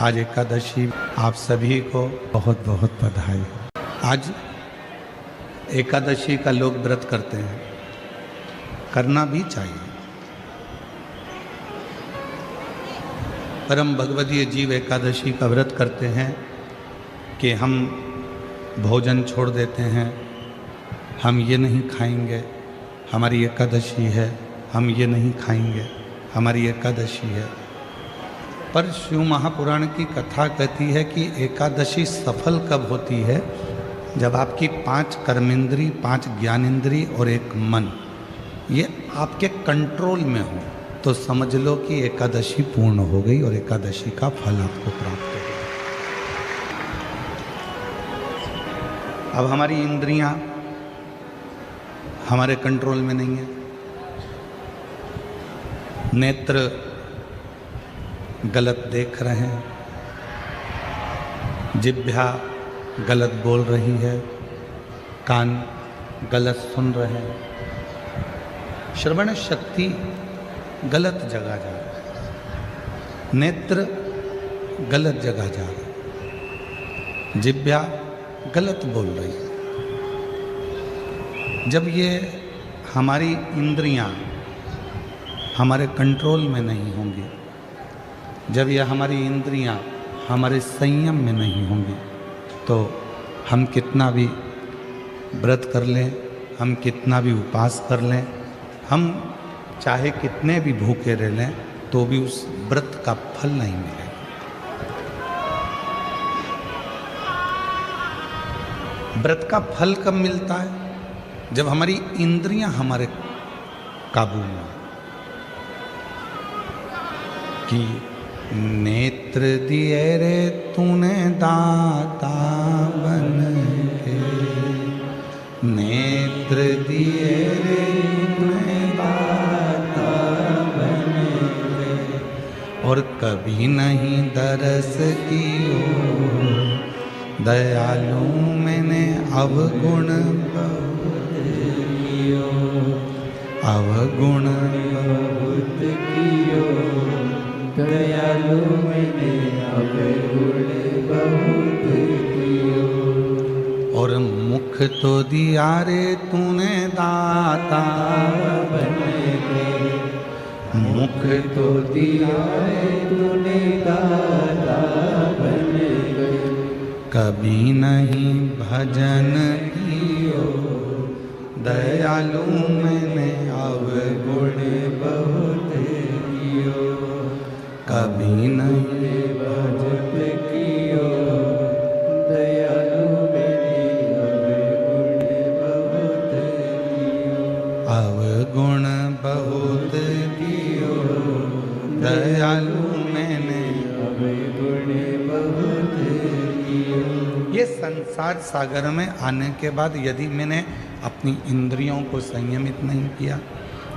आज एकादशी, आप सभी को बहुत बहुत बधाई। आज एकादशी का लोग व्रत करते हैं, करना भी चाहिए। परम भगवदीय जीव एकादशी का व्रत करते हैं कि हम भोजन छोड़ देते हैं, हम ये नहीं खाएंगे, हमारी एकादशी है, हम ये नहीं खाएंगे, हमारी एकादशी है। पर शिव महापुराण की कथा कहती है कि एकादशी सफल कब होती है? जब आपकी 5 कर्मेंद्री, 5 ज्ञानेंद्री और 1 मन ये आपके कंट्रोल में हो, तो समझ लो कि एकादशी पूर्ण हो गई और एकादशी का फल आपको प्राप्त हो गया। अब हमारी इंद्रियां हमारे कंट्रोल में नहीं है। नेत्र गलत देख रहे हैं, जिह्वा गलत बोल रही है, कान गलत सुन रहे हैं, श्रवण शक्ति गलत जगह जा रही है, नेत्र गलत जगह जा रहा है, जिह्वा गलत बोल रही है। जब ये हमारी इंद्रियां हमारे कंट्रोल में नहीं होंगी, जब यह हमारी इंद्रियां हमारे संयम में नहीं होंगी, तो हम कितना भी व्रत कर लें, हम कितना भी उपवास कर लें, हम चाहे कितने भी भूखे रह लें, तो भी उस व्रत का फल नहीं मिलेगा। व्रत का फल कब मिलता है? जब हमारी इंद्रियां हमारे काबू में हो। कि नेत्र दिए रे तूने दाता बन के, नेत्र दिए रे तूने दाता बन के, और कभी नहीं दरस कियो, दयालु मैंने अवगुण बहुत कियो, अवगुण बहुत कियो, दयालु मैंने अवगुण बहुत कियो। और मुख तो दिया रे तूने दाता बन के, मुख तो दिया रे तूने दाता बन के, कभी नहीं भजन कियो, दयालु मैंने अवगुण बहुत कियो, कभी नहीं भजन कियो, दयालु मैंने अवगुण बहुत कियो, दयालु मैंने अवगुण बहुत कियो। ये संसार सागर में आने के बाद यदि मैंने अपनी इंद्रियों को संयमित नहीं किया,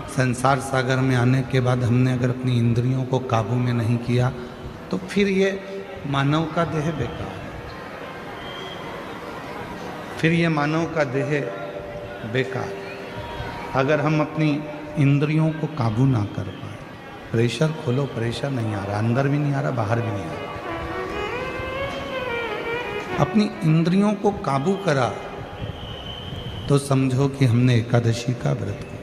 संसार सागर में आने के बाद हमने अगर अपनी इंद्रियों को काबू में नहीं किया, तो फिर ये मानव का देह बेकार है, फिर ये मानव का देह बेकार। अगर हम अपनी इंद्रियों को काबू ना कर पाए, प्रेशर खोलो, प्रेशर नहीं आ रहा, अंदर भी नहीं आ रहा, बाहर भी नहीं आ रहा, अपनी इंद्रियों को काबू करा, तो समझो कि हमने एकादशी का व्रत किया।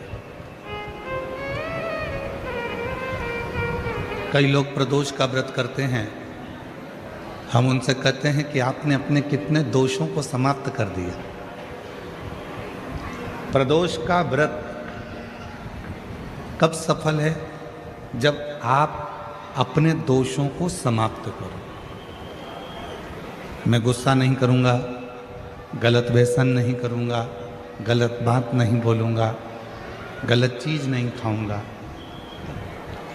कई लोग प्रदोष का व्रत करते हैं, हम उनसे कहते हैं कि आपने अपने कितने दोषों को समाप्त कर दिया। प्रदोष का व्रत कब सफल है? जब आप अपने दोषों को समाप्त करो। मैं गुस्सा नहीं करूँगा, गलत व्यसन नहीं करूँगा, गलत बात नहीं बोलूँगा, गलत चीज़ नहीं खाऊँगा,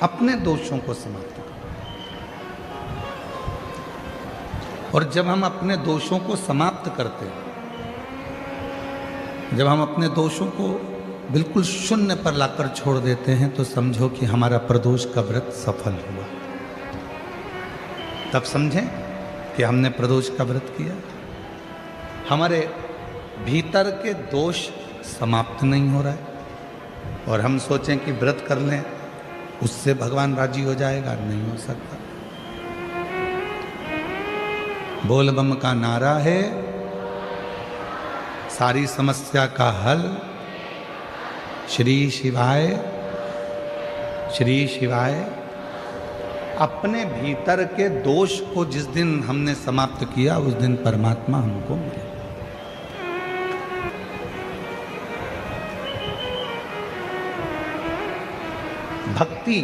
अपने दोषों को समाप्त करो। और जब हम अपने दोषों को समाप्त करते हैं, जब हम अपने दोषों को बिल्कुल शून्य पर लाकर छोड़ देते हैं, तो समझो कि हमारा प्रदोष का व्रत सफल हुआ। तब समझें कि हमने प्रदोष का व्रत किया। हमारे भीतर के दोष समाप्त नहीं हो रहा है, और हम सोचें कि व्रत कर लें उससे भगवान राजी हो जाएगा, नहीं हो सकता। बोल बम का नारा है, सारी समस्या का हल। श्री शिवाय, श्री शिवाय। अपने भीतर के दोष को जिस दिन हमने समाप्त किया उस दिन परमात्मा हमको मिले। भक्ति,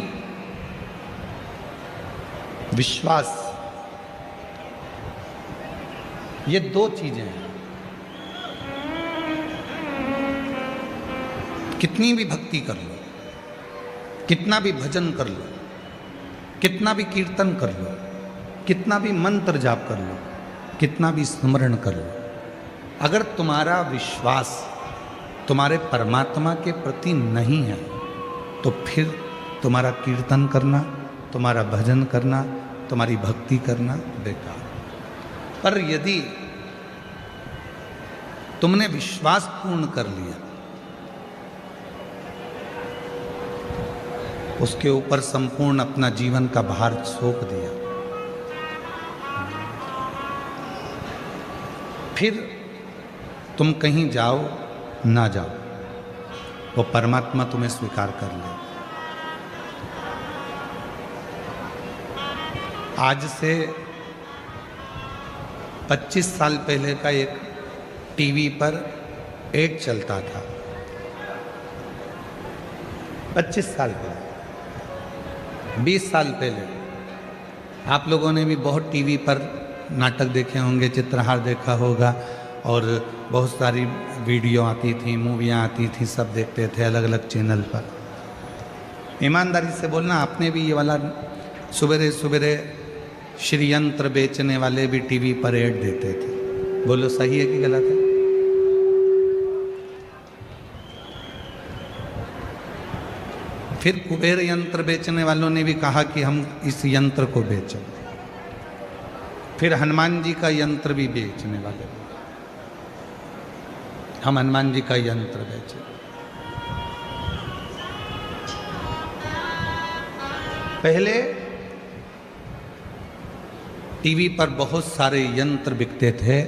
विश्वास, ये दो चीजें हैं। कितनी भी भक्ति कर लो, कितना भी भजन कर लो, कितना भी कीर्तन कर लो, कितना भी मंत्र जाप कर लो, कितना भी स्मरण कर लो, अगर तुम्हारा विश्वास तुम्हारे परमात्मा के प्रति नहीं है तो फिर तुम्हारा कीर्तन करना, तुम्हारा भजन करना, तुम्हारी भक्ति करना बेकार। पर यदि तुमने विश्वास पूर्ण कर लिया, उसके ऊपर संपूर्ण अपना जीवन का भार सौंप दिया, फिर तुम कहीं जाओ ना जाओ, वो परमात्मा तुम्हें स्वीकार कर ले। आज से 25 साल पहले का एक टीवी पर एड चलता था। 25 साल पहले, 20 साल पहले आप लोगों ने भी बहुत टीवी पर नाटक देखे होंगे, चित्रहार देखा होगा, और बहुत सारी वीडियो आती थी, मूवियाँ आती थी, सब देखते थे अलग अलग चैनल पर। ईमानदारी से बोलना, आपने भी ये वाला सुबेरे सुबेरे श्रीयंत्र बेचने वाले भी टीवी पर ऐड देते थे, बोलो सही है कि गलत है? फिर कुबेर यंत्र बेचने वालों ने भी कहा कि हम इस यंत्र को बेचें। फिर हनुमान जी का यंत्र भी बेचने वाले, हम हनुमान जी का यंत्र बेचें। पहले टीवी पर बहुत सारे यंत्र बिकते थे,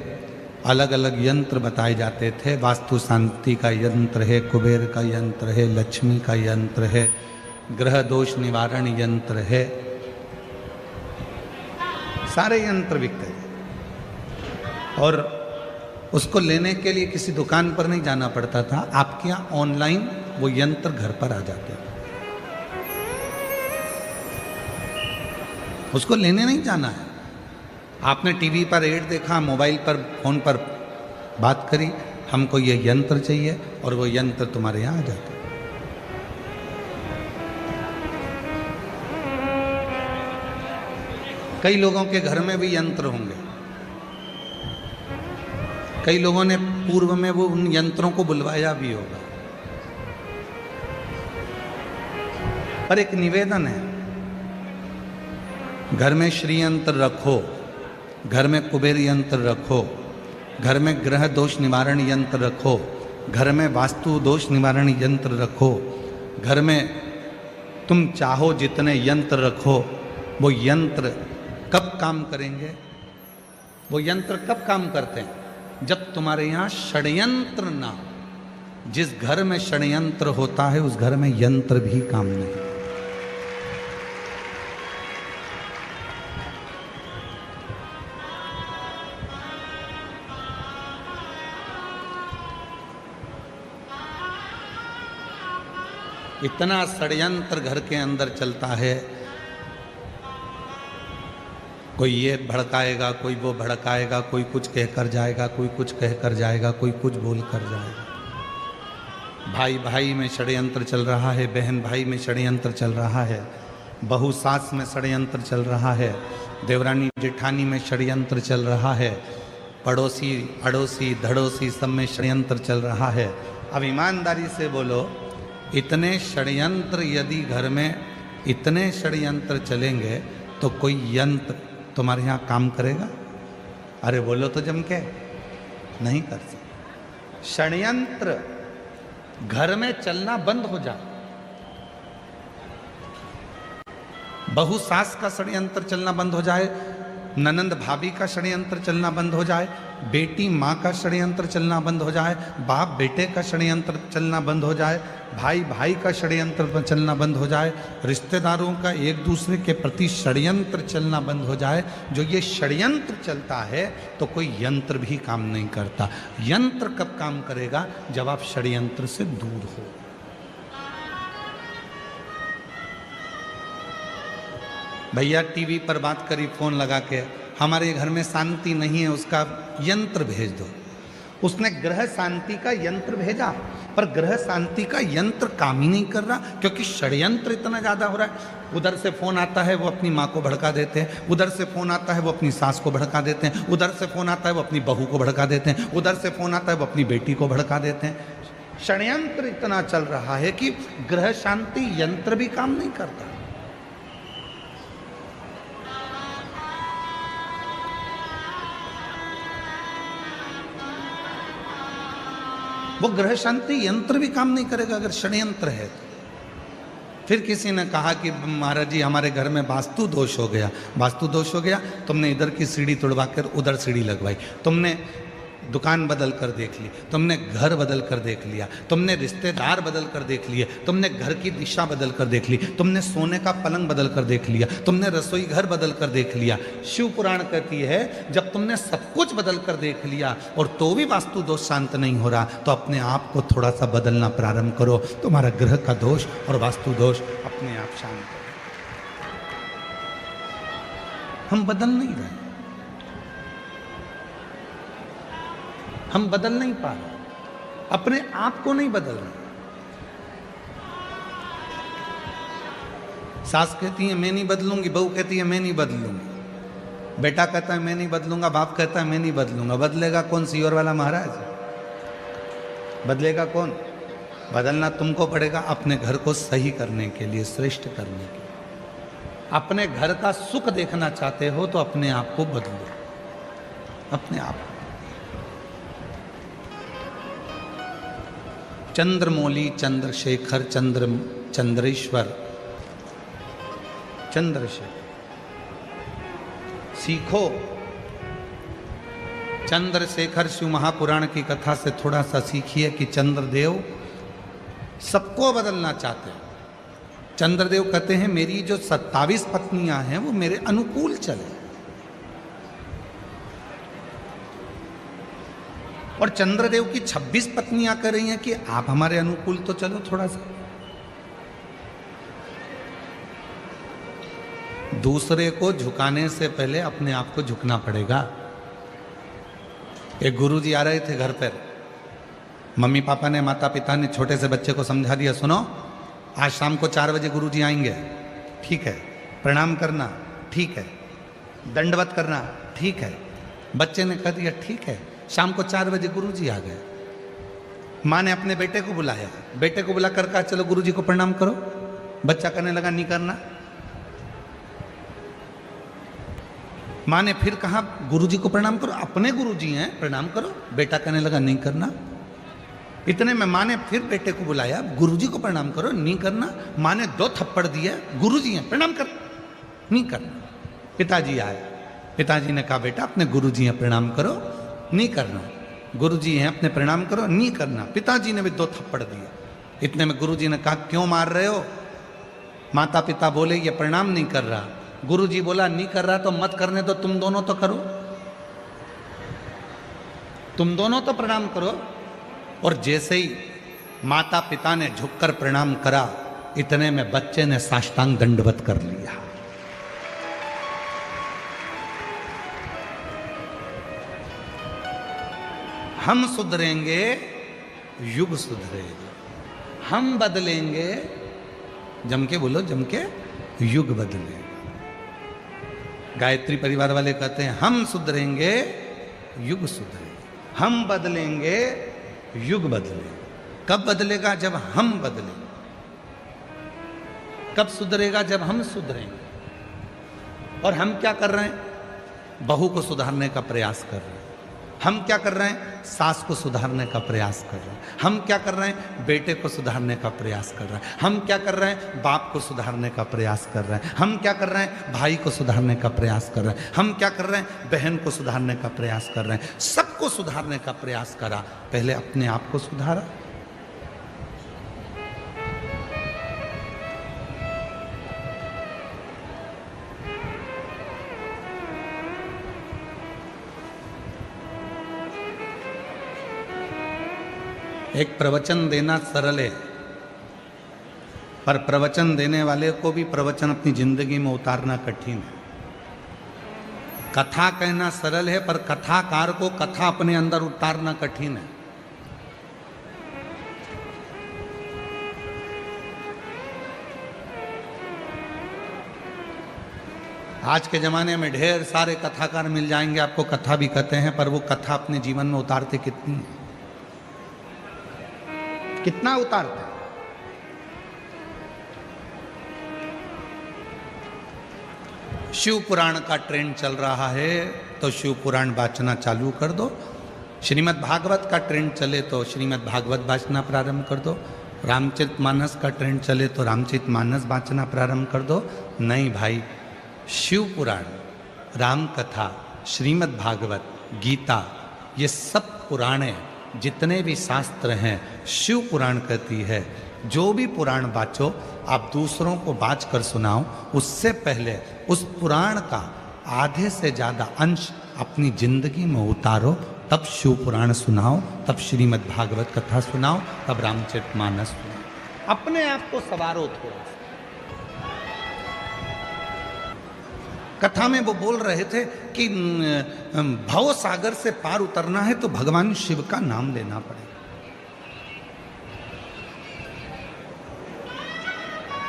अलग अलग यंत्र बताए जाते थे। वास्तु शांति का यंत्र है, कुबेर का यंत्र है, लक्ष्मी का यंत्र है, ग्रह दोष निवारण यंत्र है, सारे यंत्र बिकते थे। और उसको लेने के लिए किसी दुकान पर नहीं जाना पड़ता था, आपके यहाँ ऑनलाइन वो यंत्र घर पर आ जाते थे। उसको लेने नहीं जाना है। आपने टीवी पर ऐड देखा, मोबाइल पर, फोन पर बात करी, हमको ये यंत्र चाहिए, और वो यंत्र तुम्हारे यहाँ आ जाता है। कई लोगों के घर में भी यंत्र होंगे, कई लोगों ने पूर्व में वो उन यंत्रों को बुलवाया भी होगा। पर एक निवेदन है, घर में श्री यंत्र रखो, घर में कुबेर यंत्र रखो, घर में ग्रह दोष निवारण यंत्र रखो, घर में वास्तु दोष निवारण यंत्र रखो, घर में तुम चाहो जितने यंत्र रखो। वो यंत्र कब काम करेंगे? वो यंत्र कब काम करते हैं? जब तुम्हारे यहाँ षड्यंत्र ना हो। जिस घर में षड्यंत्र होता है उस घर में यंत्र भी काम नहीं। इतना षड्यंत्र घर के अंदर चलता है, कोई ये भड़काएगा, कोई वो भड़काएगा, कोई कुछ कहकर जाएगा, कोई कुछ कहकर जाएगा, कोई कुछ बोल कर जाएगा। भाई भाई में षड्यंत्र चल रहा है, बहन भाई में षड्यंत्र चल रहा है, बहू सास में षड्यंत्र चल रहा है, देवरानी जेठानी में षड्यंत्र चल रहा है, पड़ोसी अड़ोसी धड़ोसी सब में षड्यंत्र चल रहा है। अब ईमानदारी से बोलो, इतने षड्यंत्र यदि घर में इतने षड्यंत्र चलेंगे तो कोई यंत्र तुम्हारे यहाँ काम करेगा? अरे बोलो तो जम के, नहीं कर सकते। षड्यंत्र घर में चलना बंद हो जाए, बहू सास का षड्यंत्र चलना बंद हो जाए, ननंद भाभी का षड्यंत्र चलना बंद हो जाए, बेटी माँ का षड्यंत्र चलना बंद हो जाए, बाप बेटे का षड्यंत्र चलना बंद हो जाए, भाई भाई का षड्यंत्र चलना बंद हो जाए, रिश्तेदारों का एक दूसरे के प्रति षड्यंत्र चलना बंद हो जाए। जो ये षड्यंत्र चलता है तो कोई यंत्र भी काम नहीं करता। यंत्र कब काम करेगा? जब आप षड्यंत्र से दूर हो। भैया टीवी पर बात करी फोन लगा के, हमारे घर में शांति नहीं है, उसका यंत्र भेज दो। उसने ग्रह शांति का यंत्र भेजा, पर ग्रह शांति का यंत्र काम ही नहीं कर रहा, क्योंकि षड्यंत्र इतना ज्यादा हो रहा है। उधर से फोन आता है वो अपनी माँ को भड़का देते हैं, उधर से फोन आता है वो अपनी सास को भड़का देते हैं, उधर से फोन आता है वो अपनी बहू को भड़का देते हैं, उधर से फोन आता है वो अपनी बेटी को भड़का देते हैं। षड्यंत्र इतना चल रहा है कि ग्रह शांति यंत्र भी काम नहीं करता। वो ग्रह शांति यंत्र भी काम नहीं करेगा अगर षड्यंत्र है। फिर किसी ने कहा कि महाराज जी हमारे घर में वास्तु दोष हो गया। वास्तु दोष हो गया, तुमने इधर की सीढ़ी तोड़वा कर उधर सीढ़ी लगवाई, तुमने दुकान बदल कर देख ली, तुमने घर बदल कर देख लिया, तुमने रिश्तेदार बदल कर देख लिए, तुमने घर की दिशा बदल कर देख ली, तुमने सोने का पलंग बदल कर देख लिया, तुमने रसोई घर बदल कर देख लिया। शिव पुराण कहती है जब तुमने सब कुछ बदल कर देख लिया और तो भी वास्तु दोष शांत नहीं हो रहा, तो अपने आप को थोड़ा सा बदलना प्रारंभ करो। तुम्हारा ग्रह का दोष और वास्तु दोष अपने आप शांत हो। हम बदल नहीं रहे, हम बदल नहीं पा रहे, अपने आप को नहीं बदल रहे। सास कहती है मैं नहीं बदलूंगी, बहू कहती है मैं नहीं बदलूंगी, बेटा कहता है मैं नहीं बदलूंगा, बाप कहता है मैं नहीं बदलूंगा। बदलेगा कौन? सीवर वाला महाराज बदलेगा कौन? बदलना तुमको पड़ेगा अपने घर को सही करने के लिए, श्रेष्ठ करने के लिए। अपने घर का सुख देखना चाहते हो तो अपने आप को बदलो, अपने आप। चंद्रमौली, चंद्रशेखर, चंद्रेश्वर, चंद्रशेखर सीखो। चंद्रशेखर शिव महापुराण की कथा से थोड़ा सा सीखिए कि चंद्रदेव सबको बदलना चाहते हैं। चंद्रदेव कहते हैं मेरी जो 27 पत्नियां हैं वो मेरे अनुकूल चले, और चंद्रदेव की 26 पत्नियां कह रही हैं कि आप हमारे अनुकूल तो चलो थोड़ा सा। दूसरे को झुकाने से पहले अपने आप को झुकना पड़ेगा। एक गुरुजी आ रहे थे घर पर, मम्मी पापा ने, माता पिता ने छोटे से बच्चे को समझा दिया, सुनो आज शाम को 4 बजे गुरुजी आएंगे, ठीक है, प्रणाम करना ठीक है, दंडवत करना ठीक है। बच्चे ने कह दिया ठीक है। शाम को 4 बजे गुरुजी आ गए। माँ ने अपने बेटे को बुलाया, बेटे को बुला कर कहा चलो गुरुजी को प्रणाम करो। बच्चा कहने लगा नहीं करना। माँ ने फिर कहा गुरुजी को प्रणाम करो, अपने गुरुजी हैं प्रणाम करो। बेटा कहने लगा नहीं करना। इतने में माँ ने फिर बेटे को बुलाया, गुरुजी को प्रणाम करो, नहीं करना। माँ ने 2 थप्पड़ दिए, गुरुजी हैं प्रणाम कर, नहीं करना। पिताजी आए, पिताजी ने कहा बेटा अपने गुरुजी हैं प्रणाम करो, नहीं करना। गुरुजी हैं अपने प्रणाम करो, नहीं करना। पिताजी ने भी 2 थप्पड़ दिए। इतने में गुरुजी ने कहा क्यों मार रहे हो? माता पिता बोले ये प्रणाम नहीं कर रहा। गुरुजी बोला नहीं कर रहा तो मत करने दो, तुम दोनों तो करो, तुम दोनों तो प्रणाम करो। और जैसे ही माता पिता ने झुककर प्रणाम करा, इतने में बच्चे ने साष्टांग दंडवत कर लिया। हम सुधरेंगे, युग सुधरेगा। हम बदलेंगे, जम के बोलो, जम के, युग बदलेगा। गायत्री परिवार वाले कहते हैं हम सुधरेंगे, युग सुधरेगा। हम बदलेंगे, युग बदलेगा। कब बदलेगा? जब हम बदलेंगे। कब सुधरेगा? जब हम सुधरेंगे। और हम क्या कर रहे हैं? बहू को सुधारने का प्रयास कर रहे हैं। हम क्या कर रहे हैं? सास को सुधारने का प्रयास कर रहे हैं। हम क्या कर रहे हैं? बेटे को सुधारने का प्रयास कर रहे हैं। हम क्या कर रहे हैं? बाप को सुधारने का प्रयास कर रहे हैं। हम क्या कर रहे हैं? भाई को सुधारने का प्रयास कर रहे हैं। हम क्या कर रहे हैं? बहन को सुधारने का प्रयास कर रहे हैं। सबको सुधारने का प्रयास करा, पहले अपने आप को सुधारा। एक प्रवचन देना सरल है, पर प्रवचन देने वाले को भी प्रवचन अपनी जिंदगी में उतारना कठिन है। कथा कहना सरल है, पर कथाकार को कथा अपने अंदर उतारना कठिन है। आज के जमाने में ढेर सारे कथाकार मिल जाएंगे, आपको कथा भी कहते हैं, पर वो कथा अपने जीवन में उतारते कितनी है? कितना उतारते? शिव पुराण का ट्रेंड चल रहा है तो शिव पुराण वाचना चालू कर दो। श्रीमद् भागवत का ट्रेंड चले तो श्रीमद् भागवत वाचना प्रारंभ कर दो। रामचरितमानस का ट्रेंड चले तो रामचरितमानस वाचना प्रारंभ कर दो। नहीं भाई, शिव पुराण, राम कथा, श्रीमद् भागवत, गीता, ये सब पुराणे, जितने भी शास्त्र हैं, शिव पुराण कहती है जो भी पुराण बाचो आप दूसरों को बाच कर सुनाओ, उससे पहले उस पुराण का आधे से ज़्यादा अंश अपनी जिंदगी में उतारो, तब शिव पुराण सुनाओ, तब श्रीमद् भागवत कथा सुनाओ, तब रामचरितमानस सुनाओ। अपने आप को सवारो थोड़ा सा। कथा में वो बोल रहे थे कि भव सागर से पार उतरना है तो भगवान शिव का नाम लेना पड़ेगा।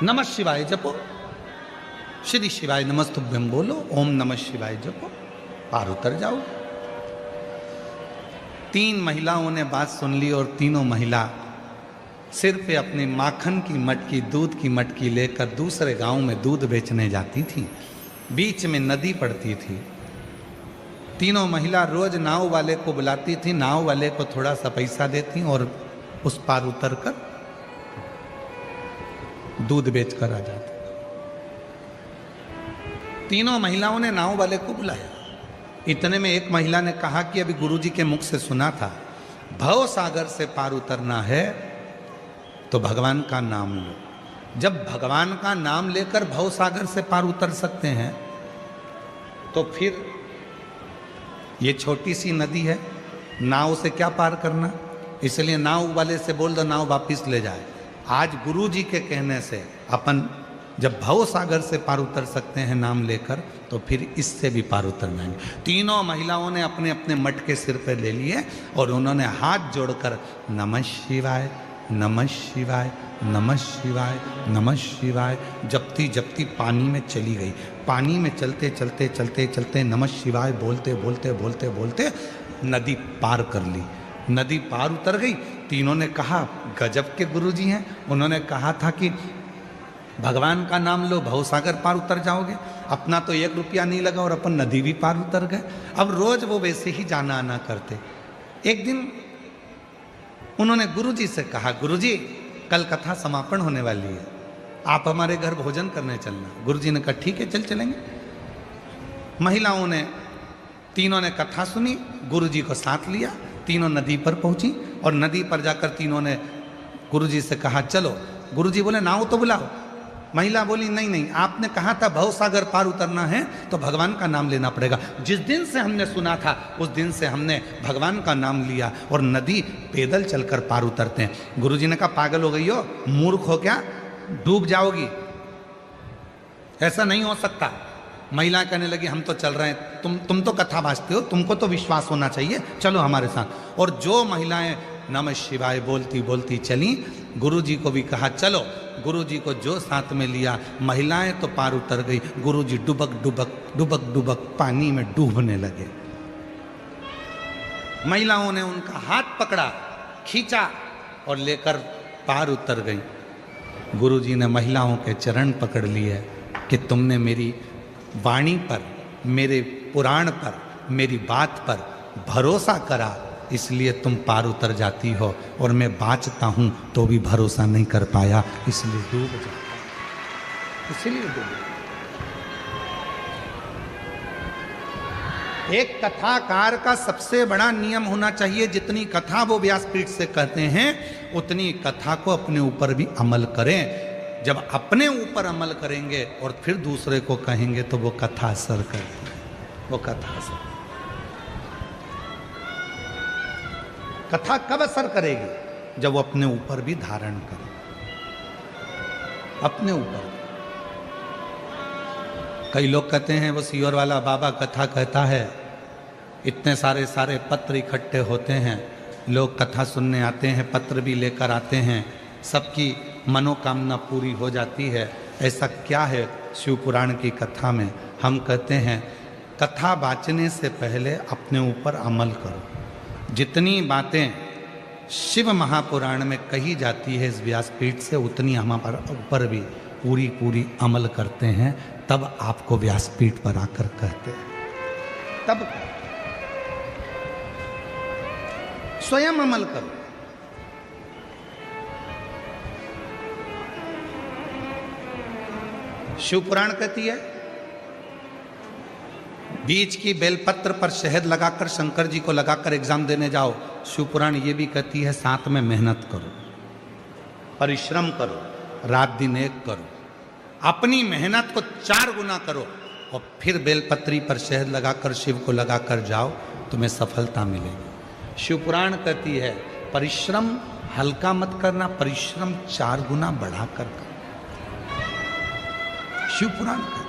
नमः शिवाय जपो, श्री शिवाय नमस्तुभ्यम बोलो, ओम नमः शिवाय जपो, पार उतर जाओ। 3 महिलाओं ने बात सुन ली और तीनों महिला सिर पे अपनी माखन की मटकी, दूध की मटकी लेकर दूसरे गांव में दूध बेचने जाती थी। बीच में नदी पड़ती थी। तीनों महिला रोज नाव वाले को बुलाती थी, नाव वाले को थोड़ा सा पैसा देती और उस पार उतरकर दूध बेचकर आ जाती। तीनों महिलाओं ने नाव वाले को बुलाया। इतने में एक महिला ने कहा कि अभी गुरुजी के मुख से सुना था, भव सागर से पार उतरना है तो भगवान का नाम लो। जब भगवान का नाम लेकर भव सागर से पार उतर सकते हैं तो फिर ये छोटी सी नदी है, नाव से क्या पार करना? इसलिए नाव वाले से बोल दो नाव वापिस ले जाए। आज गुरु जी के कहने से अपन जब भव सागर से पार उतर सकते हैं नाम लेकर, तो फिर इससे भी पार उतरना है। तीनों महिलाओं ने अपने अपने मटके सिर पर ले लिए और उन्होंने हाथ जोड़कर नमः शिवाय, नमः शिवाय, नमः शिवाय, नमः शिवाय जपती जपती पानी में चली गई। पानी में चलते चलते चलते चलते नमः शिवाय बोलते बोलते बोलते बोलते नदी पार कर ली। नदी पार उतर गई। तीनों ने कहा गजब के गुरुजी हैं, उन्होंने कहा था कि भगवान का नाम लो भवसागर पार उतर जाओगे। अपना तो 1 रुपया नहीं लगा और अपन नदी भी पार उतर गए। अब रोज वो वैसे ही जाना आना करते। एक दिन उन्होंने गुरुजी से कहा, गुरुजी कल कथा समापन होने वाली है, आप हमारे घर भोजन करने चलना। गुरुजी ने कहा ठीक है चल चलेंगे। महिलाओं ने, तीनों ने कथा सुनी, गुरुजी को साथ लिया, तीनों नदी पर पहुंची और नदी पर जाकर तीनों ने गुरुजी से कहा चलो। गुरुजी बोले नाव तो बुलाओ। महिला बोली नहीं नहीं, आपने कहा था भव सागर पार उतरना है तो भगवान का नाम लेना पड़ेगा। जिस दिन से हमने सुना था उस दिन से हमने भगवान का नाम लिया और नदी पैदल चलकर पार उतरते हैं। गुरुजी ने कहा पागल हो गई हो, मूर्ख हो क्या, डूब जाओगी, ऐसा नहीं हो सकता। महिला कहने लगी हम तो चल रहे हैं, तुम तो कथा भाजते हो, तुमको तो विश्वास होना चाहिए, चलो हमारे साथ। और जो महिलाएं नमः शिवाय बोलती बोलती चली, गुरुजी को भी कहा चलो। गुरुजी को जो साथ में लिया, महिलाएं तो पार उतर गई, गुरुजी डुबक डुबक डुबक डुबक पानी में डूबने लगे। महिलाओं ने उनका हाथ पकड़ा, खींचा और लेकर पार उतर गई। गुरुजी ने महिलाओं के चरण पकड़ लिए कि तुमने मेरी वाणी पर, मेरे पुराण पर, मेरी बात पर भरोसा करा इसलिए तुम पार उतर जाती हो, और मैं बाँचता हूं तो भी भरोसा नहीं कर पाया इसलिए डूब जाता, इसलिए डूब। एक कथाकार का सबसे बड़ा नियम होना चाहिए, जितनी कथा वो व्यासपीठ से कहते हैं उतनी कथा को अपने ऊपर भी अमल करें। जब अपने ऊपर अमल करेंगे और फिर दूसरे को कहेंगे तो वो कथा असर करती है, वो कथा असर। कथा कब असर करेगी? जब वो अपने ऊपर भी धारण करे, अपने ऊपर। कई लोग कहते हैं वो सीहोर वाला बाबा कथा कहता है, इतने सारे पत्र इकट्ठे होते हैं, लोग कथा सुनने आते हैं, पत्र भी लेकर आते हैं, सबकी मनोकामना पूरी हो जाती है। ऐसा क्या है शिव पुराण की कथा में? हम कहते हैं कथा वाचने से पहले अपने ऊपर अमल करो। जितनी बातें शिव महापुराण में कही जाती है इस व्यासपीठ से, उतनी हमारे ऊपर भी पूरी पूरी अमल करते हैं, तब आपको व्यासपीठ पर आकर कहते हैं, तब स्वयं अमल करो। शिव पुराण कहती है बीच की बेलपत्र पर शहद लगाकर शंकर जी को लगाकर एग्जाम देने जाओ। शिव पुराण ये भी कहती है साथ में मेहनत करो, परिश्रम करो, रात दिन एक करो, अपनी मेहनत को 4 गुना करो और फिर बेलपत्री पर शहद लगाकर शिव को लगाकर जाओ, तुम्हें सफलता मिलेगी। शिव पुराण कहती है परिश्रम हल्का मत करना, परिश्रम 4 गुना बढ़ाकर करो। शिव पुराण कहती है।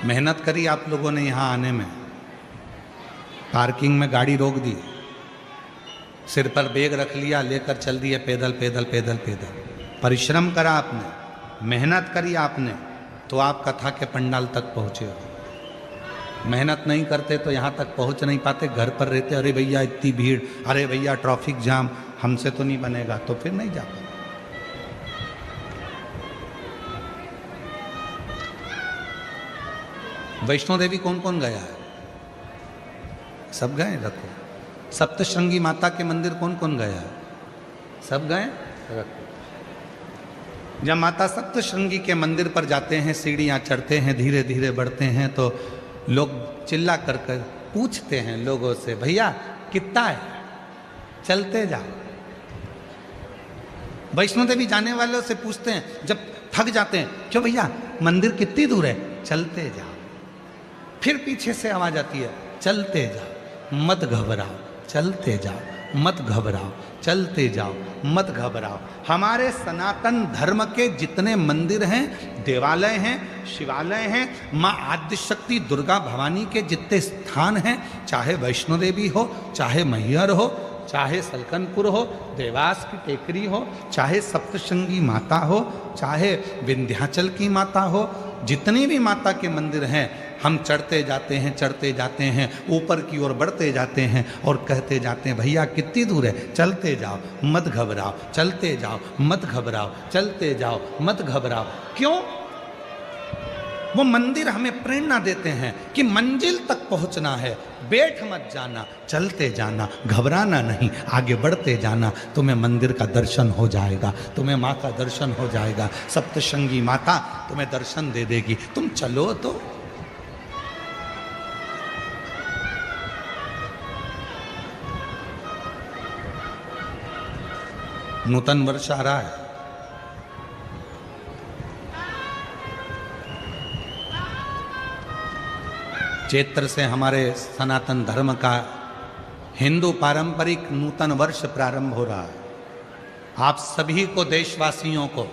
मेहनत करी आप लोगों ने यहाँ आने में, पार्किंग में गाड़ी रोक दी, सिर पर बैग रख लिया, लेकर चल दिए पैदल पैदल पैदल पैदल। परिश्रम करा आपने, मेहनत करी आपने, तो आप कथा के पंडाल तक पहुँचे हो। मेहनत नहीं करते तो यहाँ तक पहुँच नहीं पाते, घर पर रहते, अरे भैया इतनी भीड़, अरे भैया ट्रैफिक जाम, हमसे तो नहीं बनेगा, तो फिर नहीं जा पाते। वैष्णो देवी कौन कौन गया है? सब गए? रखो। सप्तशृंगी माता के मंदिर कौन कौन गया है? सब गए? रखो। जब माता सप्तशृंगी के मंदिर पर जाते हैं, सीढ़ियाँ चढ़ते हैं, धीरे धीरे बढ़ते हैं, तो लोग चिल्ला कर पूछते हैं लोगों से, भैया कितना है? चलते जाओ। वैष्णो देवी जाने वालों से पूछते हैं, जब थक जाते हैं, क्यों भैया मंदिर कितनी दूर है? चलते जाओ। फिर पीछे से आवाज आती है, चलते जाओ, मत घबराओ, चलते जाओ, मत घबराओ, चलते जाओ, मत घबराओ। हमारे सनातन धर्म के जितने मंदिर हैं, देवालय हैं, शिवालय हैं, माँ आद्यशक्ति दुर्गा भवानी के जितने स्थान हैं, चाहे वैष्णो देवी हो, चाहे मैहर हो, चाहे सलकनपुर हो, देवास की टेकरी हो, चाहे सप्तशृंगी माता हो, चाहे विंध्याचल की माता हो, जितनी भी माता के मंदिर हैं, हम चढ़ते जाते हैं, चढ़ते जाते हैं, ऊपर की ओर बढ़ते जाते हैं और कहते जाते हैं, भैया कितनी दूर है? चलते जाओ, मत घबराओ, चलते जाओ, मत घबराओ, चलते जाओ, मत घबराओ। क्यों? वो मंदिर हमें प्रेरणा देते हैं कि मंजिल तक पहुंचना है, बैठ मत जाना, चलते जाना, घबराना नहीं, आगे बढ़ते जाना, तुम्हें मंदिर का दर्शन हो जाएगा, तुम्हें माँ का दर्शन हो जाएगा, सप्तशृंगी माता तुम्हें दर्शन दे देगी, तुम चलो तो। नूतन वर्ष आ रहा है, चैत्र से हमारे सनातन धर्म का हिंदू पारंपरिक नूतन वर्ष प्रारंभ हो रहा है। आप सभी को, देशवासियों को,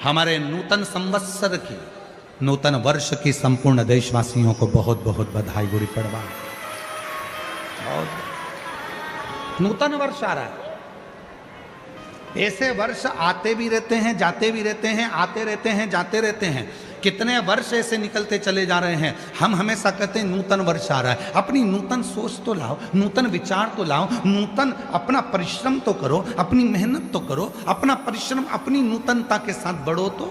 हमारे नूतन संवत्सर की, नूतन वर्ष की संपूर्ण देशवासियों को बहुत बहुत बधाई, गुड़ी पड़वा। और नूतन वर्ष आ रहा है। ऐसे वर्ष आते भी रहते हैं, जाते भी रहते हैं, आते रहते हैं, जाते रहते हैं। कितने वर्ष ऐसे निकलते चले जा रहे हैं। हम हमेशा कहते हैं नूतन वर्ष आ रहा है। अपनी नूतन सोच तो लाओ, नूतन विचार तो लाओ, नूतन अपना परिश्रम तो करो, अपनी मेहनत तो करो, अपना परिश्रम अपनी नूतनता के साथ बढ़ो। तो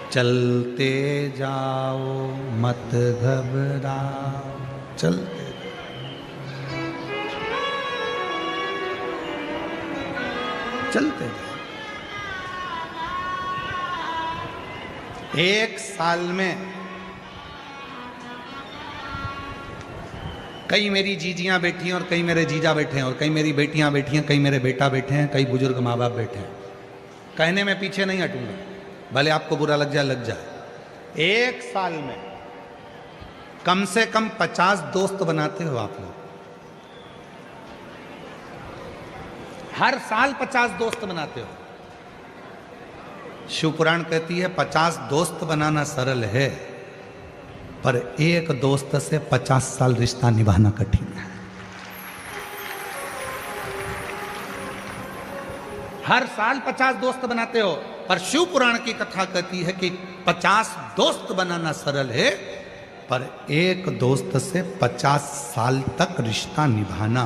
चलते जाओ मत घबराओ, चलते चलते जाओ। एक साल में कई मेरी जीजियां बैठी हैं और कई मेरे जीजा बैठे हैं और कई मेरी बेटियां बैठी हैं, कई मेरे बेटा बैठे हैं, कई बुजुर्ग माँ बाप बैठे हैं। कहने में पीछे नहीं हटूंगा, भले आपको बुरा लग जाए लग जाए। एक साल में कम से कम 50 दोस्त बनाते हो आप लोग। हर साल 50 दोस्त बनाते हो। शिव पुराण कहती है 50 दोस्त बनाना सरल है, पर एक दोस्त से 50 साल रिश्ता निभाना कठिन है। हर साल 50 दोस्त बनाते हो, पर शिव पुराण की कथा कहती है कि 50 दोस्त बनाना सरल है, पर एक दोस्त से 50 साल तक रिश्ता निभाना,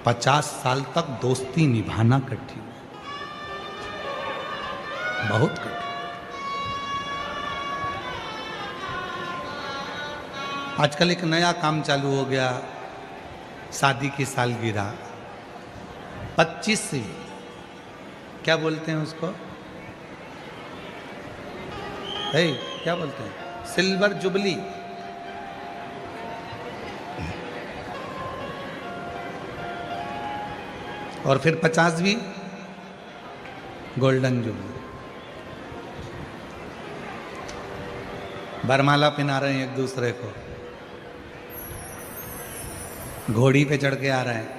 50 साल तक दोस्ती निभाना कठिन है, बहुत कठिन। आजकल एक नया काम चालू हो गया, शादी की सालगिरह 25वीं, क्या बोलते हैं उसको, क्या बोलते हैं, सिल्वर जुबली। और फिर 50वीं गोल्डन जुबली। बरमाला पहना रहे हैं एक दूसरे को, घोड़ी पे चढ़ के आ रहे हैं,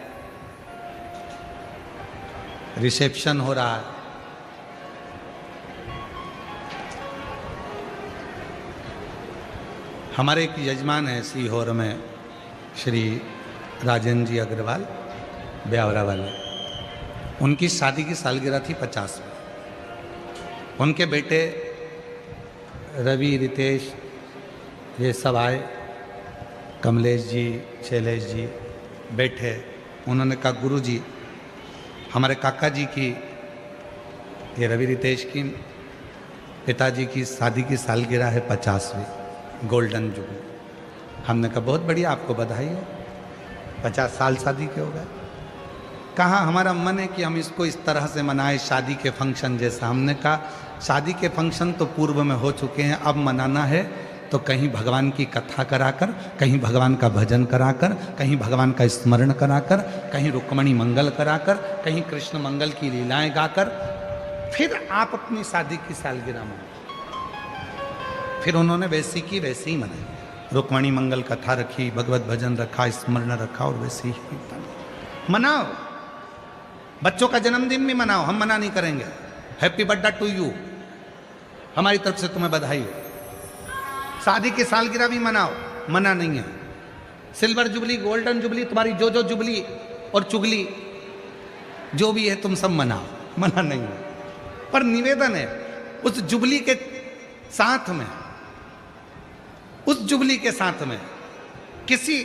रिसेप्शन हो रहा है। हमारे एक यजमान है सीहोर में, श्री राजन जी अग्रवाल ब्यावरा वाले, उनकी शादी की सालगिरह थी 50 में। उनके बेटे रवि, रितेश, ये सब आए, कमलेश जी, शैलेश जी बैठे। उन्होंने कहा गुरु जी, हमारे काका जी की, ये रवि रितेश की पिताजी की शादी की सालगिरह है 50वीं गोल्डन जुबली। हमने कहा बहुत बढ़िया, आपको बधाई हो, 50 साल शादी के हो गए। कहा हमारा मन है कि हम इसको इस तरह से मनाएं, शादी के फंक्शन जैसा। हमने कहा शादी के फंक्शन तो पूर्व में हो चुके हैं, अब मनाना है तो कहीं भगवान की कथा कराकर, कहीं भगवान का भजन कराकर, कहीं भगवान का स्मरण कराकर, कहीं रुक्मणी मंगल कराकर, कहीं कृष्ण मंगल की लीलाएं गाकर, फिर आप अपनी शादी की सालगिरह मनाएं। फिर उन्होंने वैसी की वैसी ही मनाई, रुक्मणी मंगल कथा रखी, भगवत भजन रखा, स्मरण रखा, और वैसे ही मनाओ। बच्चों का जन्मदिन भी मनाओ, हम मना नहीं करेंगे। हैप्पी बर्थडे टू यू, हमारी तरफ से तुम्हें बधाई हो। शादी की सालगिरह भी मनाओ, मना नहीं है। सिल्वर जुबली, गोल्डन जुबली, तुम्हारी जो जो जुबली और चुगली जो भी है तुम सब मनाओ, मना नहीं है। पर निवेदन है उस जुबली के साथ में, उस जुबली के साथ में किसी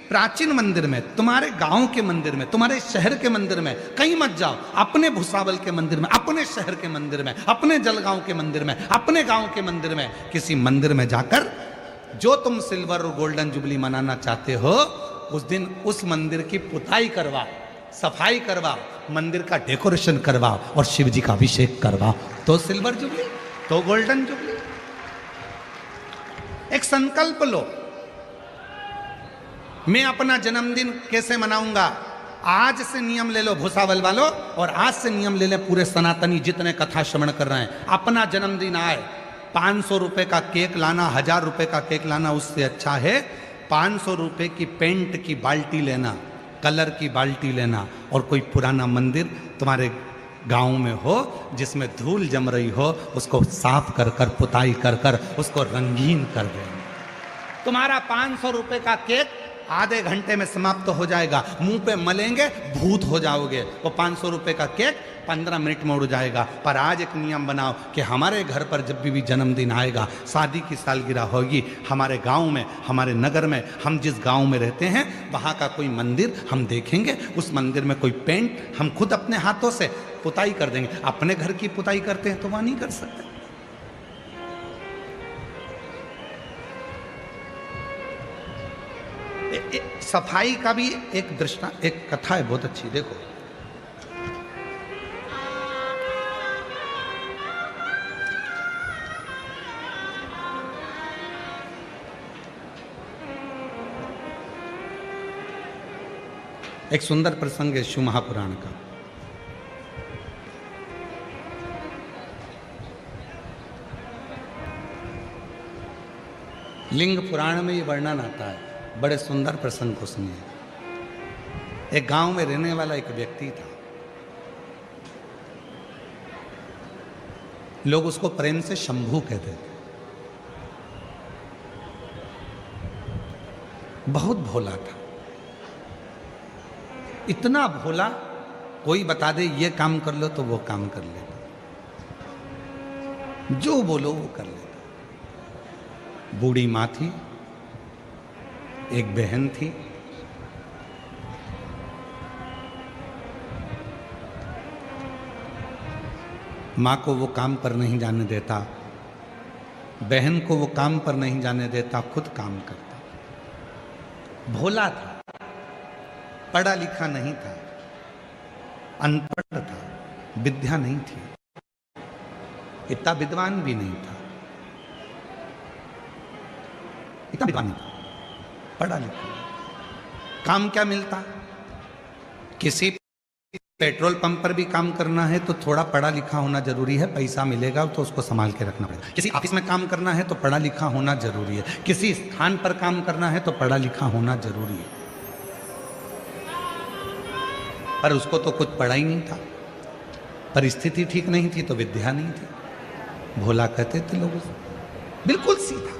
प्राचीन मंदिर में, तुम्हारे गांव के मंदिर में, तुम्हारे शहर के मंदिर में, कहीं मत जाओ, अपने भुसावल के मंदिर में, अपने शहर के मंदिर में, अपने जलगांव के मंदिर में, अपने गांव के मंदिर में, किसी मंदिर में जाकर जो तुम सिल्वर और गोल्डन जुबली मनाना चाहते हो, उस दिन उस मंदिर की पुताई करवाओ, सफाई करवाओ, मंदिर का डेकोरेशन करवाओ और शिव जी का अभिषेक करवाओ, तो सिल्वर जुबली, तो गोल्डन जुबली। एक संकल्प लो, मैं अपना जन्मदिन कैसे मनाऊंगा। आज से नियम ले लो भुसावल वालों, और आज से नियम ले ले पूरे सनातनी जितने कथा श्रवण कर रहे हैं। अपना जन्मदिन आए, 500 रुपए का केक लाना, 1000 रुपए का केक लाना उससे अच्छा है 500 रुपए की पेंट की बाल्टी लेना, कलर की बाल्टी लेना, और कोई पुराना मंदिर तुम्हारे गांव में हो जिसमें धूल जम रही हो, उसको साफ कर कर, पुताई कर कर उसको रंगीन कर देना। तुम्हारा 500 रुपए का केक आधे घंटे में समाप्त हो जाएगा, मुंह पे मलेंगे भूत हो जाओगे। वो 500 रुपए का केक 15 मिनट में उड़ जाएगा। पर आज एक नियम बनाओ कि हमारे घर पर जब भी जन्मदिन आएगा, शादी की सालगिरह होगी, हमारे गांव में, हमारे नगर में, हम जिस गांव में रहते हैं वहां का कोई मंदिर हम देखेंगे, उस मंदिर में कोई पेंट हम खुद अपने हाथों से पुताई कर देंगे। अपने घर की पुताई करते हैं तो वहां नहीं कर सकते। सफाई का भी एक दृष्टांत, एक कथा है बहुत अच्छी, देखो। एक सुंदर प्रसंग है शिव महापुराण का। लिंग पुराण में ये वर्णन आता है, बड़े सुंदर प्रसंग को सुनिए। एक गांव में रहने वाला एक व्यक्ति था, लोग उसको प्रेम से शंभू कहते थे। बहुत भोला था, इतना भोला कोई बता दे ये काम कर लो तो वो काम कर लेता, जो बोलो वो कर लेता। बूढ़ी माँ थी, एक बहन थी, माँ को वो काम पर नहीं जाने देता, बहन को वो काम पर नहीं जाने देता, खुद काम करता। भोला था, पढ़ा लिखा नहीं था, अनपढ़ था, विद्या नहीं थी, इतना विद्वान भी नहीं था, इतना विद्वान नहीं था, पढ़ा लिखा। काम क्या मिलता? किसी पेट्रोल पंप पर भी काम करना है तो थोड़ा पढ़ा लिखा होना जरूरी है, पैसा मिलेगा तो उसको संभाल के रखना पड़ेगा। किसी ऑफिस में काम करना है तो पढ़ा लिखा होना जरूरी है, किसी स्थान पर काम करना है तो पढ़ा लिखा होना जरूरी है। पर उसको तो कुछ पढ़ा ही नहीं था, परिस्थिति ठीक नहीं थी तो विद्या नहीं थी। भोला कहते थे लोग, बिल्कुल सीधा।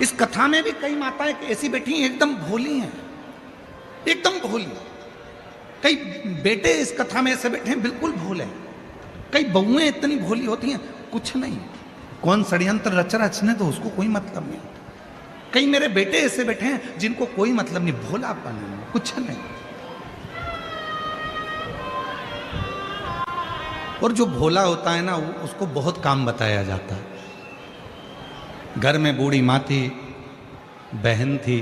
इस कथा में भी कई माताएं ऐसी बैठी हैं, एकदम भोली हैं, एकदम भोली। कई बेटे इस कथा में ऐसे बैठे हैं, बिल्कुल भोले। कई बहुएं इतनी भोली होती हैं, कुछ नहीं, कौन षड्यंत्र रच रचने तो उसको कोई मतलब नहीं। कई मेरे बेटे ऐसे बैठे हैं जिनको कोई मतलब नहीं, भोलापन है, कुछ नहीं। और जो भोला होता है ना, उसको बहुत काम बताया जाता है। घर में बूढ़ी माँ थी, बहन थी,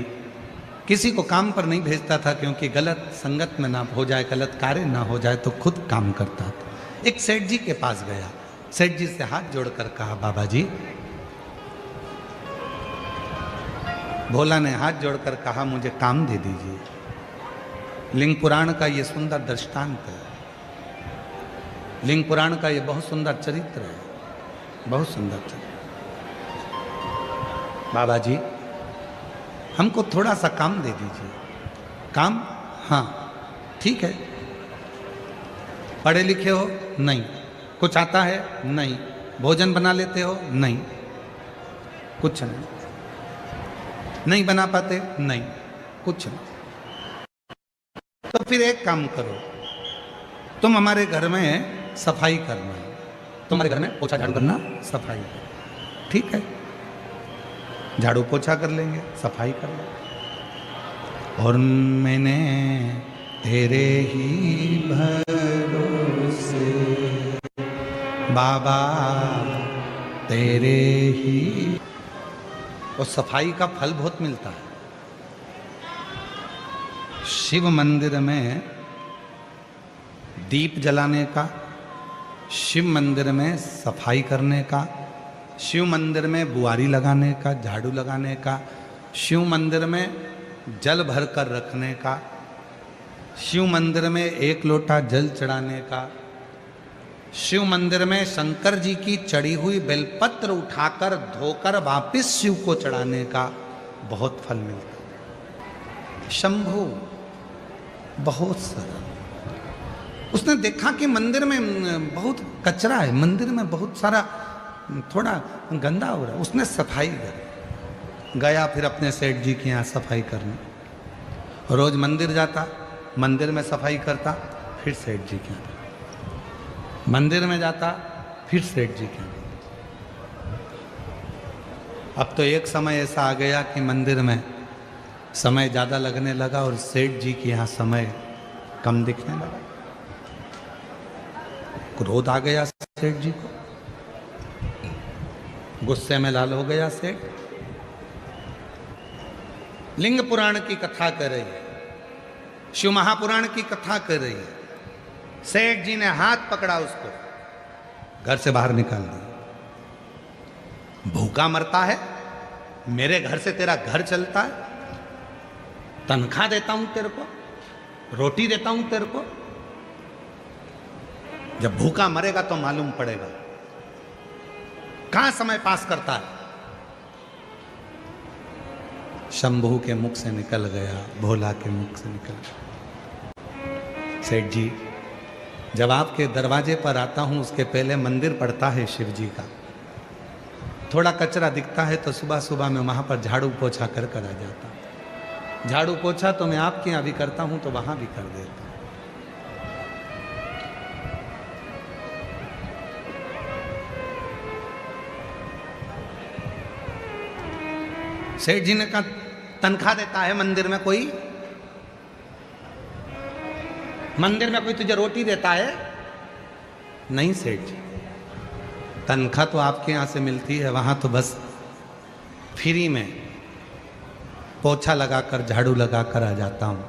किसी को काम पर नहीं भेजता था क्योंकि गलत संगत में ना हो जाए, गलत कार्य ना हो जाए, तो खुद काम करता था। एक सेठ जी के पास गया, सेठ जी से हाथ जोड़कर कहा, बाबा जी। भोला ने हाथ जोड़कर कहा, मुझे काम दे दीजिए। लिंग पुराण का ये सुंदर दृष्टांत है, लिंग पुराण का ये बहुत सुंदर चरित्र है, बहुत सुंदर चरित्र। बाबा जी, हमको थोड़ा सा काम दे दीजिए। काम? हाँ ठीक है। पढ़े लिखे हो? नहीं। कुछ आता है? नहीं। भोजन बना लेते हो? नहीं। कुछ नहीं। नहीं बना पाते? नहीं। कुछ नहीं। तो फिर एक काम करो, तुम हमारे घर में सफाई करना, तुम्हारे घर में पोछा झाड़ू करना, सफाई करना। ठीक है, झाड़ू पोछा कर लेंगे, सफाई कर लेंगे। और मैंने तेरे ही भरोसे बाबा, तेरे ही। और सफाई का फल बहुत मिलता है। शिव मंदिर में दीप जलाने का, शिव मंदिर में सफाई करने का, शिव मंदिर में बुआरी लगाने का, झाड़ू लगाने का, शिव मंदिर में जल भर कर रखने का, शिव मंदिर में 1 लोटा जल चढ़ाने का, शिव मंदिर में शंकर जी की चढ़ी हुई बेलपत्र उठाकर धोकर वापिस शिव को चढ़ाने का बहुत फल मिलता है। शंभू बहुत सरल, उसने देखा कि मंदिर में बहुत कचरा है, मंदिर में बहुत सारा थोड़ा गंदा हो रहा है, उसने सफाई करी। गया फिर अपने सेठ जी के यहाँ सफाई करने। रोज मंदिर जाता, मंदिर में सफाई करता, फिर सेठ जी के यहाँ, मंदिर में जाता, फिर सेठ जी के यहाँ। अब तो एक समय ऐसा आ गया कि मंदिर में समय ज़्यादा लगने लगा और सेठ जी के यहाँ समय कम दिखने लगा। क्रोध आ गया सेठ जी को, गुस्से में लाल हो गया सेठ। लिंग पुराण की कथा कर रही है, शिव महापुराण की कथा कर रही है। सेठ जी ने हाथ पकड़ा उसको, घर से बाहर निकाल दिया। भूखा मरता है, मेरे घर से तेरा घर चलता है, तनख्वाह देता हूं तेरे को, रोटी देता हूं तेरे को, जब भूखा मरेगा तो मालूम पड़ेगा कहां समय पास करता है। शंभू के मुख से निकल गया, भोला के मुख से निकल गया। सेठ जी, जब आपके दरवाजे पर आता हूं उसके पहले मंदिर पड़ता है शिव जी का, थोड़ा कचरा दिखता है तो सुबह सुबह मैं वहां पर झाड़ू पोछा कर आ जाता हूं। झाड़ू पोछा तो मैं आपके यहाँ भी करता हूं तो वहां भी कर देता हूं। सेठ जी ने कहा तनख्वाह देता है मंदिर में कोई? मंदिर में कोई तुझे रोटी देता है? नहीं सेठ जी, तनख्वाह तो आपके यहाँ से मिलती है, वहाँ तो बस फ्री में पोछा लगाकर झाड़ू लगाकर आ जाता हूँ।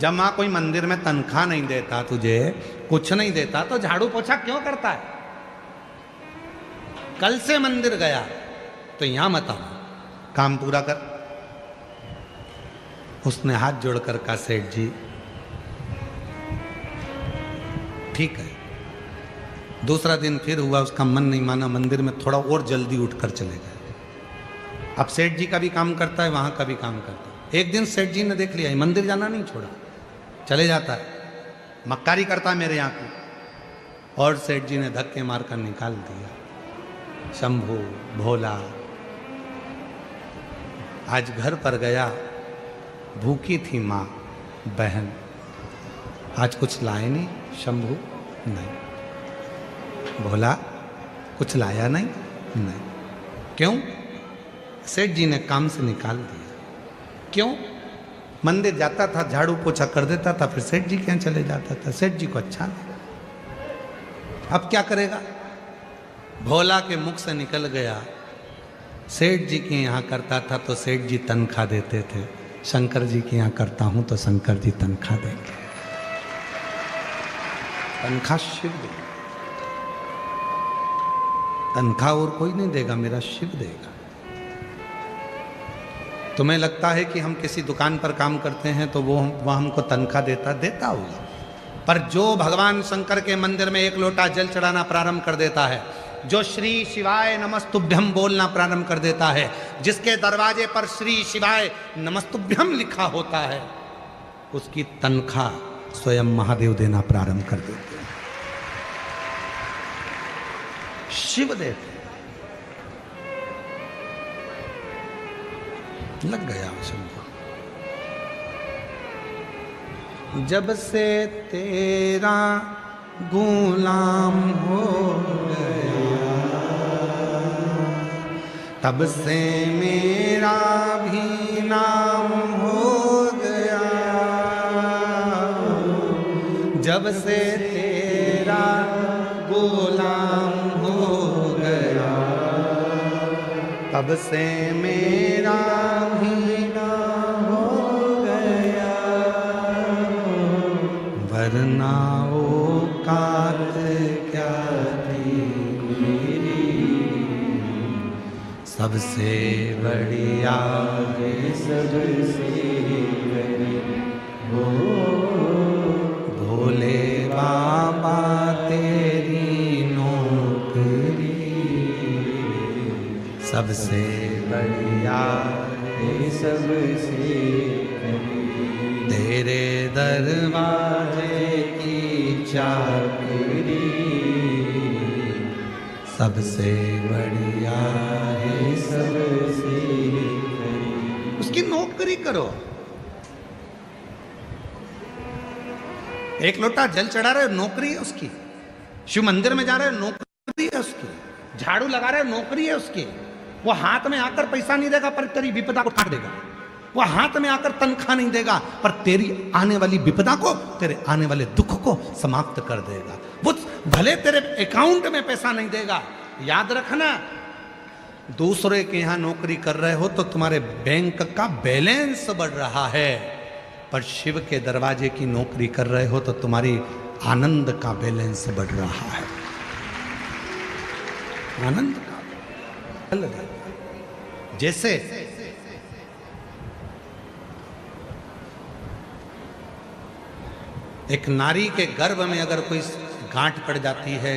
जब वहाँ कोई मंदिर में तनख्वाह नहीं देता, तुझे कुछ नहीं देता, तो झाड़ू पोछा क्यों करता है? कल से मंदिर गया तो यहाँ मत आना, काम पूरा कर। उसने हाथ जोड़कर कहा सेठ जी ठीक है। दूसरा दिन फिर हुआ, उसका मन नहीं माना, मंदिर में थोड़ा और जल्दी उठकर चले गए। अब सेठ जी का भी काम करता है, वहां का भी काम करता है। एक दिन सेठ जी ने देख लिया मंदिर जाना नहीं छोड़ा, चले जाता है, मक्कारी करता है मेरे यहाँ की। और सेठ जी ने धक्के मारकर निकाल दिया। शंभू, भोला आज घर पर गया, भूखी थी माँ बहन, आज कुछ लाए नहीं। शंभू नहीं, भोला कुछ लाया नहीं? नहीं। क्यों? सेठ जी ने काम से निकाल दिया। क्यों? मंदिर जाता था, झाड़ू पोछा कर देता था, फिर सेठ जी के यहाँ चले जाता था, सेठ जी को अच्छा लगा। अब क्या करेगा? भोला के मुख से निकल गया, सेठ जी के यहाँ करता था तो सेठ जी तनख्वाह देते थे, शंकर जी के यहाँ करता हूँ तो शंकर जी तनख्वाह देंगे। तनख्वाह शिव देगा, तनख्वाह और कोई नहीं देगा, मेरा शिव देगा। तुम्हें लगता है कि हम किसी दुकान पर काम करते हैं तो वो हमको तनख्वाह देता होगा, पर जो भगवान शंकर के मंदिर में एक लोटा जल चढ़ाना प्रारंभ कर देता है, जो श्री शिवाय नमस्तुभ्यम बोलना प्रारंभ कर देता है, जिसके दरवाजे पर श्री शिवाय नमस्तुभ्यम लिखा होता है, उसकी तनख्वाह स्वयं महादेव देना प्रारंभ कर देते हैं। शिव देते लग गया शंभू। जब से तेरा गुलाम हो गया, तब से मेरा भी नाम हो गया। जब से तेरा गुलाम हो गया, तब से मेरा भी नाम हो गया। वरना वो कात क्या थी मेरी, सबसे बढ़िया है सबसे बड़ी हो। भोले बाबा तेरी नौकरी सबसे बढ़िया है सबसे बड़ी। तेरे दरवाजे की चाकरी सबसे बढ़िया है सबसे नौकरी करो। एक लोटा जल चढ़ा रहे हो, नौकरी है उसकी। शिव मंदिर में जा रहे हो, नौकरी है उसकी। झाड़ू लगा रहे हो, नौकरी है उसकी। वो हाथ में आकर पैसा नहीं देगा पर तेरी विपदा को काट देगा। वो हाथ में आकर तनख्वाह नहीं देगा पर तेरी आने वाली विपदा को, तेरे आने वाले दुख को समाप्त कर देगा। वो भले तेरे अकाउंट में पैसा नहीं देगा, याद रखना। दूसरे के यहां नौकरी कर रहे हो तो तुम्हारे बैंक का बैलेंस बढ़ रहा है, पर शिव के दरवाजे की नौकरी कर रहे हो तो तुम्हारी आनंद का बैलेंस बढ़ रहा है। आनंद का जैसे एक नारी के गर्भ में अगर कोई गांठ पड़ जाती है,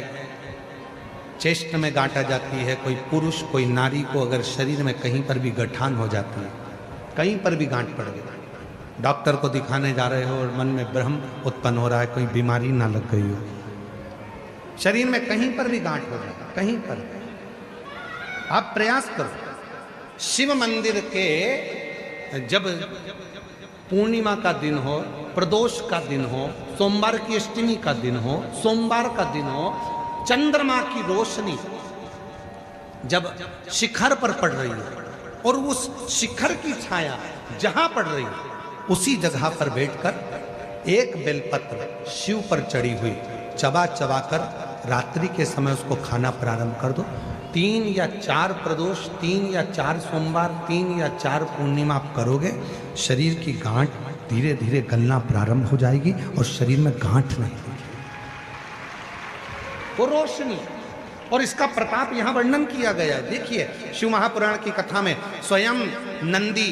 चेस्ट में गांठ आ जाती है, कोई पुरुष कोई नारी को अगर शरीर में कहीं पर भी गठान हो जाती है, कहीं पर भी गांठ पड़ गई, डॉक्टर को दिखाने जा रहे हो और मन में भ्रम उत्पन्न हो रहा है कोई बीमारी ना लग गई हो, शरीर में कहीं पर भी गांठ हो जाए, कहीं पर आप प्रयास करो। शिव मंदिर के जब पूर्णिमा का दिन हो, प्रदोष का दिन हो, सोमवार की अष्टमी का दिन हो, सोमवार का दिन हो, चंद्रमा की रोशनी जब शिखर पर पड़ रही है और उस शिखर की छाया जहां पड़ रही है उसी जगह पर बैठकर एक बेलपत्र शिव पर चढ़ी हुई चबा चबा कर रात्रि के समय उसको खाना प्रारंभ कर दो। 3 या 4 प्रदोष, 3 या 4 सोमवार, 3 या 4 पूर्णिमा आप करोगे, शरीर की गांठ धीरे धीरे गलना प्रारंभ हो जाएगी और शरीर में गांठ नहीं होगी। वो रोशनी और इसका प्रताप यहां वर्णन किया गया है। देखिए शिव महापुराण की कथा में स्वयं नंदी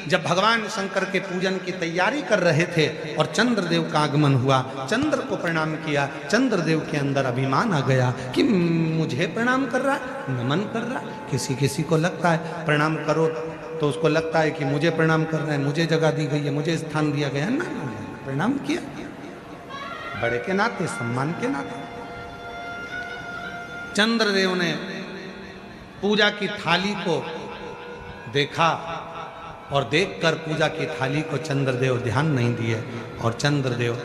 जब भगवान शंकर के पूजन की तैयारी कर रहे थे और चंद्रदेव का आगमन हुआ, चंद्र को प्रणाम किया, चंद्रदेव के अंदर अभिमान आ गया कि मुझे प्रणाम कर रहा है, नमन कर रहा है। किसी किसी को लगता है प्रणाम करो तो उसको लगता है कि मुझे प्रणाम करना है, मुझे जगह दी गई है, मुझे स्थान दिया गया है। ना, प्रणाम किया बड़े के नाते, सम्मान के नाते। चंद्रदेव ने पूजा की थाली को देखा और देखकर पूजा की थाली को चंद्रदेव ध्यान नहीं दिए और चंद्रदेव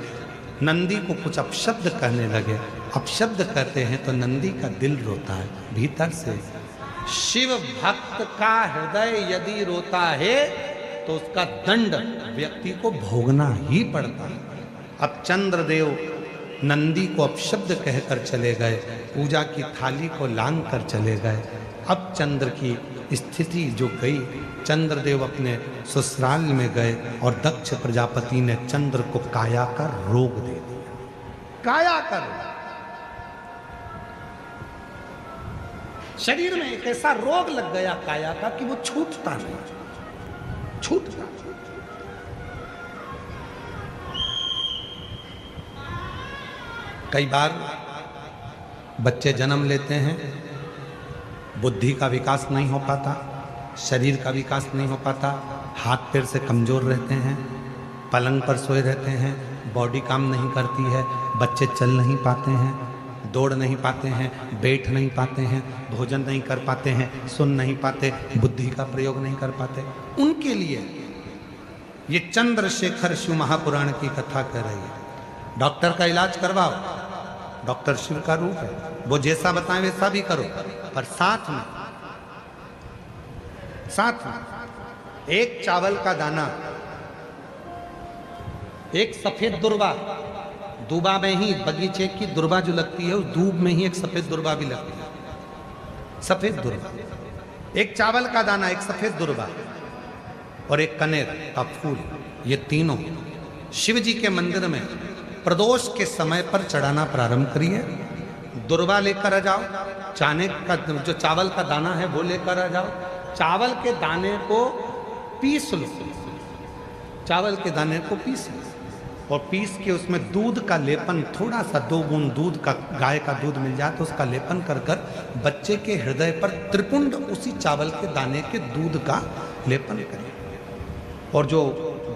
नंदी को कुछ अपशब्द कहने लगे। अपशब्द कहते हैं तो नंदी का दिल रोता है भीतर से। शिव भक्त का हृदय यदि रोता है तो उसका दंड व्यक्ति को भोगना ही पड़ता है। अब चंद्रदेव नंदी को अपशब्द कहकर चले गए, पूजा की थाली को लांग कर चले गए। अब चंद्र की स्थिति जो गई, चंद्रदेव अपने ससुराल में गए और दक्ष प्रजापति ने चंद्र को काया का रोग दे दिया। काया का रोग, शरीर में एक ऐसा रोग लग गया काया का कि वो छूटता नहीं, छूटता। कई बार बच्चे जन्म लेते हैं, बुद्धि का विकास नहीं हो पाता, शरीर का विकास नहीं हो पाता, हाथ पैर से कमज़ोर रहते हैं, पलंग पर सोए रहते हैं, बॉडी काम नहीं करती है, बच्चे चल नहीं पाते हैं, दौड़ नहीं पाते हैं, बैठ नहीं पाते हैं, भोजन नहीं कर पाते हैं, सुन नहीं पाते, बुद्धि का प्रयोग नहीं कर पाते। उनके लिए ये चंद्रशेखर शिव महापुराण की कथा कह रही है। डॉक्टर का इलाज करवाओ, डॉक्टर शिव का रूप है, वो जैसा बताएं वैसा भी करो, पर साथ में एक चावल का दाना, एक सफेद दुर्वा, दूबा में ही बगीचे की दुर्वा जो लगती है उस दूब में ही एक सफेद दुर्वा भी लगती है, सफेद दुर्वा, एक चावल का दाना, एक सफेद दुर्वा और एक कनेर का फूल, ये तीनों शिव जी के मंदिर में प्रदोष के समय पर चढ़ाना प्रारंभ करिए। दुर्वा लेकर आ जाओ, चाने का जो चावल का दाना है वो लेकर आ जाओ, चावल के दाने को पीस लो, चावल के दाने को पीस लो और पीस के उसमें दूध का लेपन, थोड़ा सा 2 बूंद दूध का, गाय का दूध मिल जाए तो उसका लेपन कर कर बच्चे के हृदय पर त्रिपुंड उसी चावल के दाने के दूध का लेपन करें और जो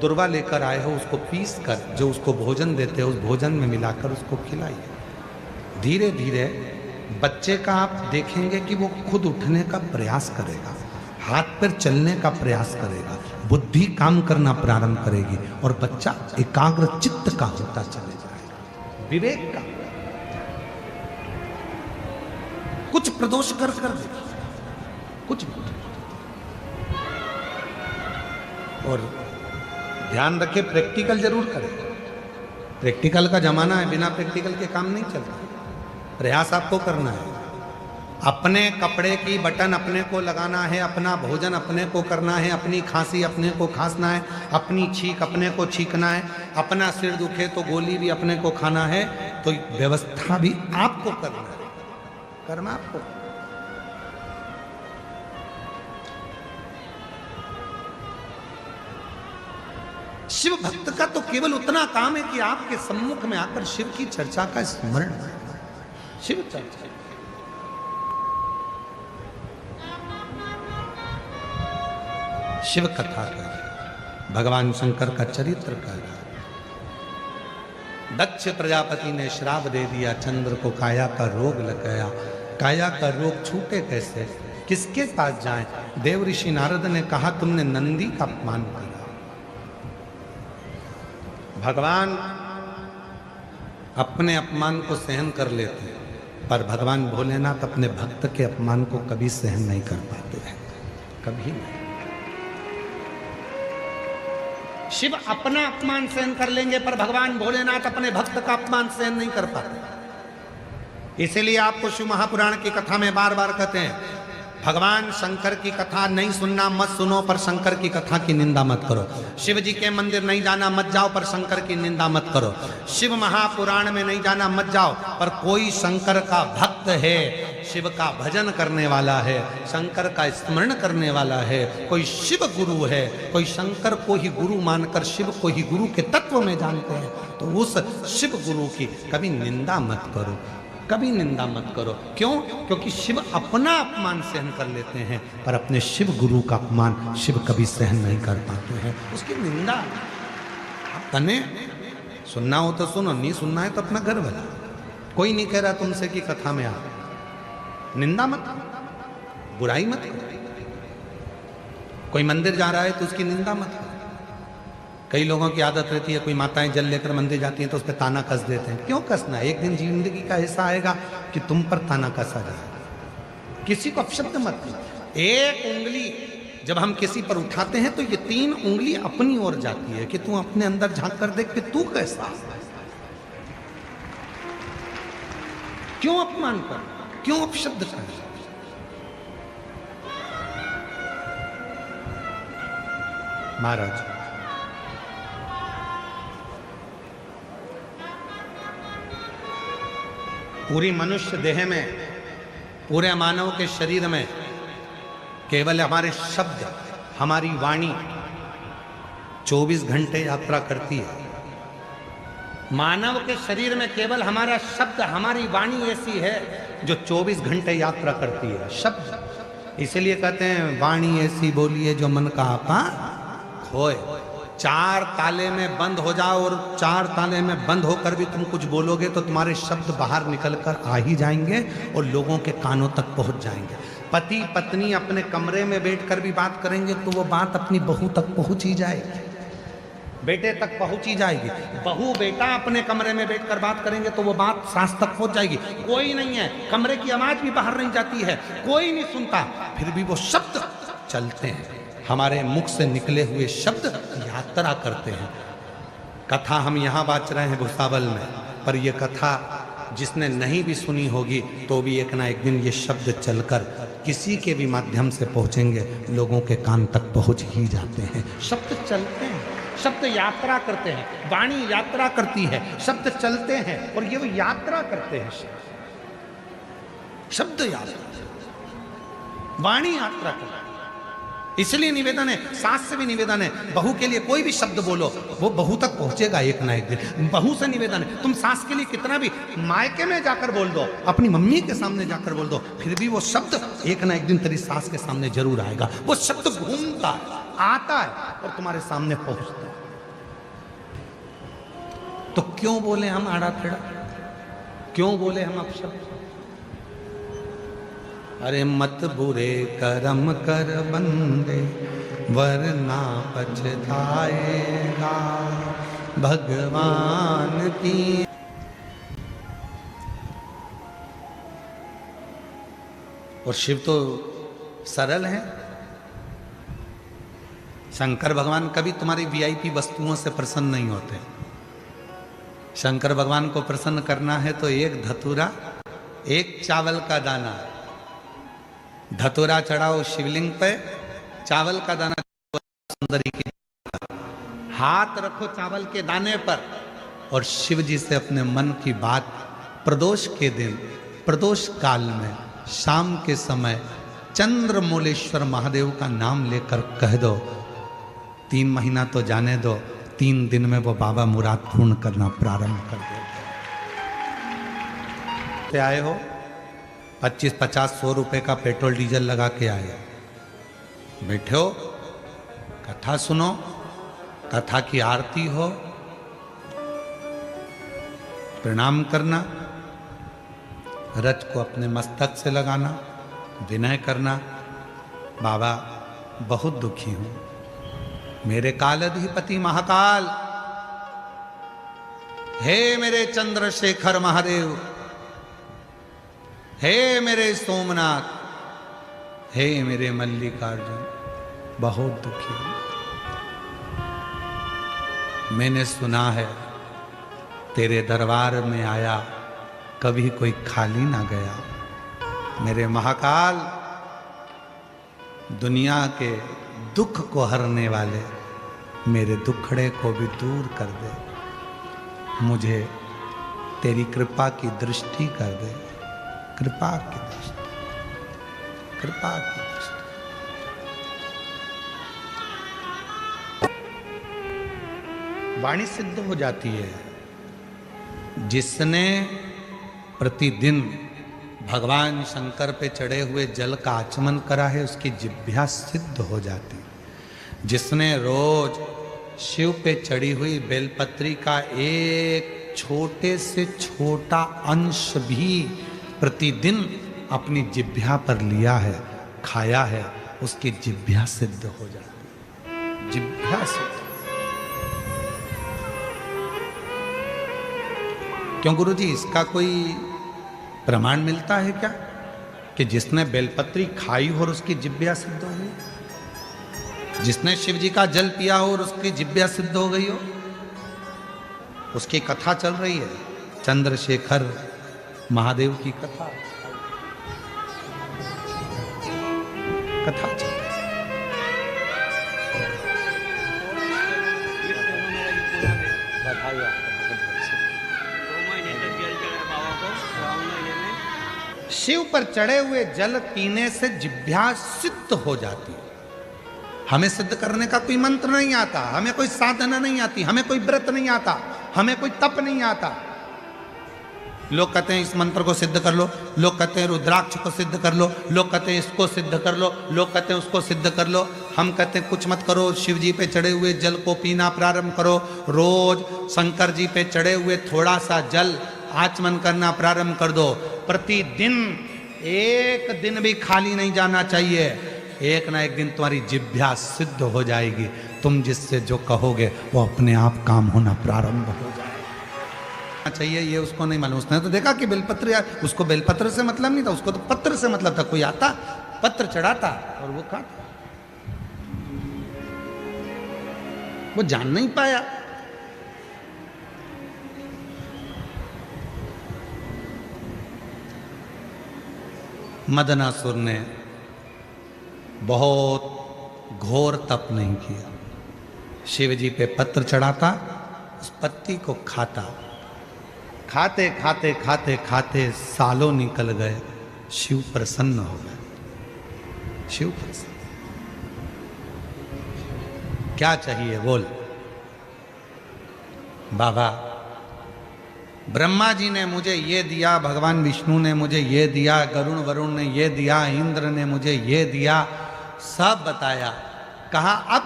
दुर्वा लेकर आए हो उसको पीस कर जो उसको भोजन देते हो उस भोजन में मिलाकर उसको खिलाइए। धीरे धीरे बच्चे का आप देखेंगे कि वो खुद उठने का प्रयास करेगा, हाथ पैर चलने का प्रयास करेगा, बुद्धि काम करना प्रारंभ करेगी और बच्चा एकाग्र चित्त का होता चले जाएगा, विवेक का। कुछ प्रदोष कर दे, कुछ भी। और ध्यान रखे, प्रैक्टिकल जरूर करें। प्रैक्टिकल का जमाना है, बिना प्रैक्टिकल के काम नहीं चलता। प्रयास आपको करना है। अपने कपड़े की बटन अपने को लगाना है, अपना भोजन अपने को करना है, अपनी खांसी अपने को खांसना है, अपनी छींक अपने को छींकना है, अपना सिर दुखे तो गोली भी अपने को खाना है। तो व्यवस्था भी आपको करना है, करना आपको। शिव भक्त का तो केवल उतना काम है कि आपके सम्मुख में आकर शिव की चर्चा का स्मरण, शिव चर्चा, शिव कथा कर, भगवान शंकर का चरित्र कर। दक्ष प्रजापति ने श्राप दे दिया, चंद्र को काया का रोग लग गया। काया का रोग छूटे कैसे, किसके पास जाएं? देव ऋषि नारद ने कहा तुमने नंदी का अपमान किया। भगवान अपने अपमान को सहन कर लेते हैं, पर भगवान भोलेनाथ अपने भक्त के अपमान को कभी सहन नहीं कर पाते हैं, कभी नहीं। शिव अपना अपमान सहन कर लेंगे, पर भगवान भोलेनाथ अपने भक्त का अपमान सहन नहीं कर पाते। इसीलिए आपको शिव महापुराण की कथा में बार बार कहते हैं, भगवान शंकर की कथा नहीं सुनना मत सुनो, पर शंकर की कथा की निंदा मत करो। शिव जी के मंदिर नहीं जाना मत जाओ, पर शंकर की निंदा मत करो। शिव महापुराण में नहीं जाना मत जाओ, पर कोई शंकर का भक्त है, शिव का भजन करने वाला है, शंकर का स्मरण करने वाला है, कोई शिव गुरु है, कोई शंकर को ही गुरु मानकर शिव को ही गुरु के तत्व में जानते हैं, तो उस शिव गुरु की कभी निंदा मत करो, कभी निंदा मत करो। क्यों? क्योंकि शिव अपना अपमान सहन कर लेते हैं, पर अपने शिव गुरु का अपमान शिव कभी सहन नहीं कर पाते हैं, उसकी निंदा। तने सुनना हो तो सुनो, नहीं सुनना है तो अपना घर बना। कोई नहीं कह रहा तुमसे कि कथा में आ, निंदा मत करो, बुराई मत करो। कोई मंदिर जा रहा है तो उसकी निंदा मत करो। कई लोगों की आदत रहती है, कोई माताएं जल लेकर मंदिर जाती हैं तो उस पर ताना कस देते हैं। क्यों कसना? एक दिन जिंदगी का ऐसा आएगा कि तुम पर ताना कसा जाएगा। किसी को अपशब्द मत करो। एक उंगली जब हम किसी पर उठाते हैं तो ये 3 उंगली अपनी ओर जाती है कि तू अपने अंदर झांक कर देख कि तू कैसा। क्यों अपमान कर, क्यों अपशब्द कर? महाराज पूरी मनुष्य देह में, पूरे मानव के शरीर में केवल हमारे शब्द, हमारी वाणी 24 घंटे यात्रा करती है। मानव के शरीर में केवल हमारा शब्द, हमारी वाणी ऐसी है जो 24 घंटे यात्रा करती है। शब्द, इसलिए कहते हैं वाणी ऐसी बोलिए जो मन का आपा खोए। 4 ताले में बंद हो जाओ और 4 ताले में बंद होकर भी तुम कुछ बोलोगे तो तुम्हारे शब्द बाहर निकलकर आ ही जाएंगे और लोगों के कानों तक पहुंच जाएंगे। पति पत्नी अपने कमरे में बैठकर भी बात करेंगे तो वो बात अपनी बहू तक पहुंच ही जाएगी, बेटे तक पहुंच ही जाएगी। बहू बेटा अपने कमरे में बैठकर बात करेंगे तो वो बात सास तक पहुंच जाएगी। कोई नहीं है, कमरे की आवाज भी बाहर नहीं जाती है, कोई नहीं सुनता, फिर भी वो शब्द चलते हैं। हमारे मुख से निकले हुए शब्द यात्रा करते हैं। कथा हम यहाँ बाँच रहे हैं भुसावल में, पर यह कथा जिसने नहीं भी सुनी होगी तो भी एक ना एक दिन ये शब्द चलकर किसी के भी माध्यम से पहुँचेंगे, लोगों के कान तक पहुँच ही जाते हैं। शब्द चलते हैं, शब्द यात्रा करते हैं, वाणी यात्रा करती है, शब्द चलते हैं और ये वो यात्रा करते हैं। शब्द यात्रा, वाणी यात्रा करती है। इसलिए निवेदन है, सास से भी निवेदन है, बहू के लिए कोई भी शब्द बोलो वो बहू तक पहुंचेगा एक ना एक दिन। बहू से निवेदन है, तुम सास के लिए कितना भी मायके में जाकर बोल दो, अपनी मम्मी के सामने जाकर बोल दो, फिर भी वो शब्द एक ना एक दिन तेरी सास के सामने जरूर आएगा। वो शब्द घूमता है, आता है और तुम्हारे सामने पहुंचता है। तो क्यों बोले हम आड़ा टेढ़ा, क्यों बोले हम अपशब्द? अरे मत बुरे कर्म कर बंदे वरना पछताएगा भगवान की। और शिव तो सरल हैं। शंकर भगवान कभी तुम्हारी वीआईपी वस्तुओं से प्रसन्न नहीं होते। शंकर भगवान को प्रसन्न करना है तो एक धतूरा, एक चावल का दाना, धतूरा चढ़ाओ शिवलिंग पे, चावल का दाना सुंदरी की, हाथ रखो चावल के दाने पर और शिव जी से अपने मन की बात प्रदोष के दिन, प्रदोष काल में, शाम के समय चंद्रमौलेश्वर महादेव का नाम लेकर कह दो। 3 महीना तो जाने दो, 3 दिन में वो बाबा मुराद पूर्ण करना प्रारंभ कर देते। आए हो 25, 50, 100 रुपए का पेट्रोल डीजल लगा के आए, बैठे हो, कथा सुनो, कथा की आरती हो, प्रणाम करना, रज को अपने मस्तक से लगाना, विनय करना, बाबा बहुत दुखी हूं, मेरे कालाधिपति महाकाल, हे मेरे चंद्रशेखर महादेव, हे मेरे सोमनाथ, हे मेरे मल्लिकार्जुन, बहुत दुखी हूं। मैंने सुना है तेरे दरबार में आया कभी कोई खाली ना गया। मेरे महाकाल, दुनिया के दुख को हरने वाले मेरे दुखड़े को भी दूर कर दे, मुझे तेरी कृपा की दृष्टि कर दे, कृपा की दृष्टि, कृपा की दृष्टि। वाणी सिद्ध हो जाती है। जिसने प्रतिदिन भगवान शंकर पे चढ़े हुए जल का आचमन करा है उसकी जिह्वा सिद्ध हो जाती। जिसने रोज शिव पे चढ़ी हुई बेलपत्री का एक छोटे से छोटा अंश भी प्रतिदिन अपनी जिह्वा पर लिया है, खाया है, उसकी जिह्वा सिद्ध हो जाती। जिह्वा सिद्ध। क्यों गुरुजी, इसका कोई प्रमाण मिलता है क्या कि जिसने बेलपत्री खाई हो और उसकी जिह्वा सिद्ध हो गई, जिसने शिव जी का जल पिया हो और उसकी जिह्वा सिद्ध हो गई हो? उसकी कथा चल रही है, चंद्रशेखर महादेव की कथा, कथा चल रही है। शिव पर चढ़े हुए जल पीने से जिह्वा सिद्ध हो जाती है। हमें सिद्ध करने का कोई मंत्र नहीं आता, हमें कोई साधना नहीं आती, हमें कोई व्रत नहीं आता, हमें कोई तप नहीं आता। लोग कहते हैं इस मंत्र को सिद्ध कर लो, लोग कहते हैं रुद्राक्ष को सिद्ध कर लो, लोग कहते हैं इसको सिद्ध कर लो, लोग कहते हैं उसको सिद्ध कर लो। हम कहते हैं कुछ मत करो, शिव जी पे चढ़े हुए जल को पीना प्रारंभ करो। रोज शंकर जी पे चढ़े हुए थोड़ा सा जल आचमन करना प्रारंभ कर दो। प्रतिदिन एक दिन भी खाली नहीं जाना चाहिए। एक ना एक दिन तुम्हारी जिह्वा सिद्ध हो जाएगी। तुम जिससे जो कहोगे वो अपने आप काम होना प्रारंभ हो जाएगा। चाहिए ये उसको नहीं मालूम। उसने तो देखा कि बेलपत्र, यार उसको बेलपत्र से मतलब नहीं था, उसको तो पत्र से मतलब था। कोई आता पत्र चढ़ाता और वो खाता। वो जान नहीं पाया। मदनासुर ने बहुत घोर तप नहीं किया। शिव जी पे पत्र चढ़ाता, उस पत्ती को खाता, खाते खाते खाते खाते सालों निकल गए। शिव प्रसन्न हो गए। शिव प्रसन्न। क्या चाहिए बोल? बाबा ब्रह्मा जी ने मुझे ये दिया, भगवान विष्णु ने मुझे ये दिया, गरुण वरुण ने ये दिया, इंद्र ने मुझे ये दिया, सब बताया। कहा अब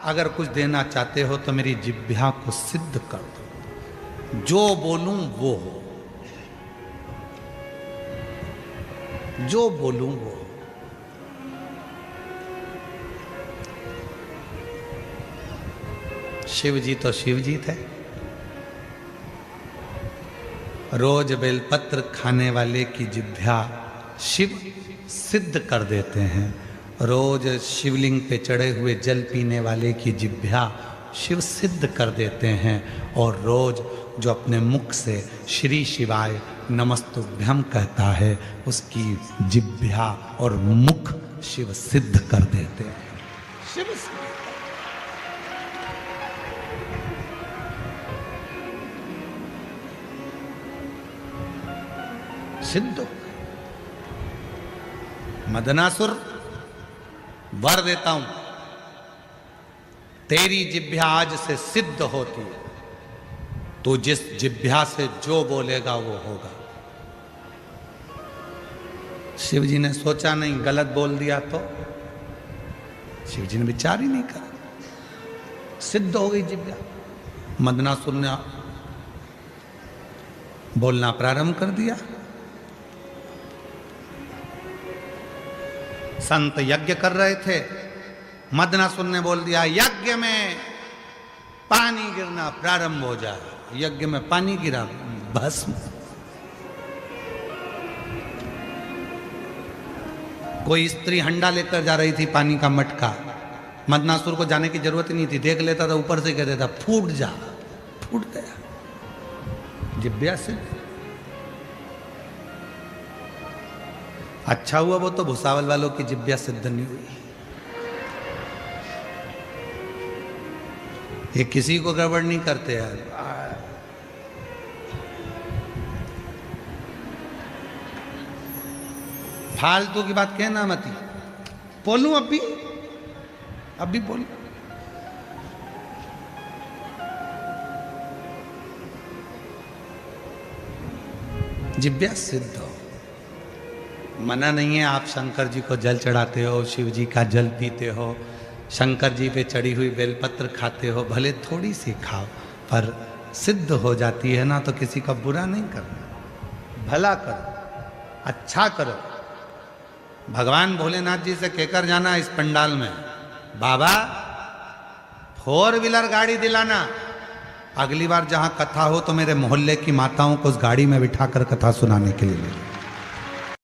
अगर कुछ देना चाहते हो तो मेरी जिह्वा को सिद्ध कर दो, जो बोलूं वो हो। जो बोलूं वो। शिव जी तो शिव जी थे। रोज बेलपत्र खाने वाले की जिह्वा शिव सिद्ध कर देते हैं। रोज शिवलिंग पे चढ़े हुए जल पीने वाले की जिह्वा शिव सिद्ध कर देते हैं। और रोज जो अपने मुख से श्री शिवाय नमस्तुभ्यम कहता है, उसकी जिह्वा और मुख शिव सिद्ध कर देते हैं। शिव सिद्ध। मदनासुर, वर देता हूं, तेरी जिह्वा आज से सिद्ध होती है। तो जिस जिह्वा से जो बोलेगा वो होगा। शिव जी ने सोचा नहीं गलत बोल दिया तो, शिव जी ने विचार ही नहीं करा, सिद्ध हो गई जिह्वा। मदनासुर ने बोलना प्रारंभ कर दिया। संत यज्ञ कर रहे थे, मदनासुर ने बोल दिया यज्ञ में पानी गिरना प्रारंभ हो जाए। यज्ञ में पानी गिरा, भस्म। कोई स्त्री हंडा लेकर जा रही थी पानी का मटका, मदनासुर को जाने की जरूरत ही नहीं थी, देख लेता था, ऊपर से कह देता फूट जा, फूट गया जिह्वा से। अच्छा हुआ वो तो भुसावल वालों की जिह्वा सिद्ध नहीं हुई। ये किसी को गड़बड़ नहीं करते यार। फालतू की बात कहना मत। बोलूं अभी बोलूं। जिह्वा सिद्ध हो। मना नहीं है, आप शंकर जी को जल चढ़ाते हो, शिव जी का जल पीते हो, शंकर जी पे चढ़ी हुई बेलपत्र खाते हो, भले थोड़ी सी खाओ, पर सिद्ध हो जाती है ना, तो किसी का बुरा नहीं करना, भला करो, अच्छा करो। भगवान भोलेनाथ जी से कहकर जाना इस पंडाल में, बाबा 4 व्हीलर गाड़ी दिलाना, अगली बार जहां कथा हो तो मेरे मोहल्ले की माताओं को उस गाड़ी में बिठाकर कथा सुनाने के लिए ले।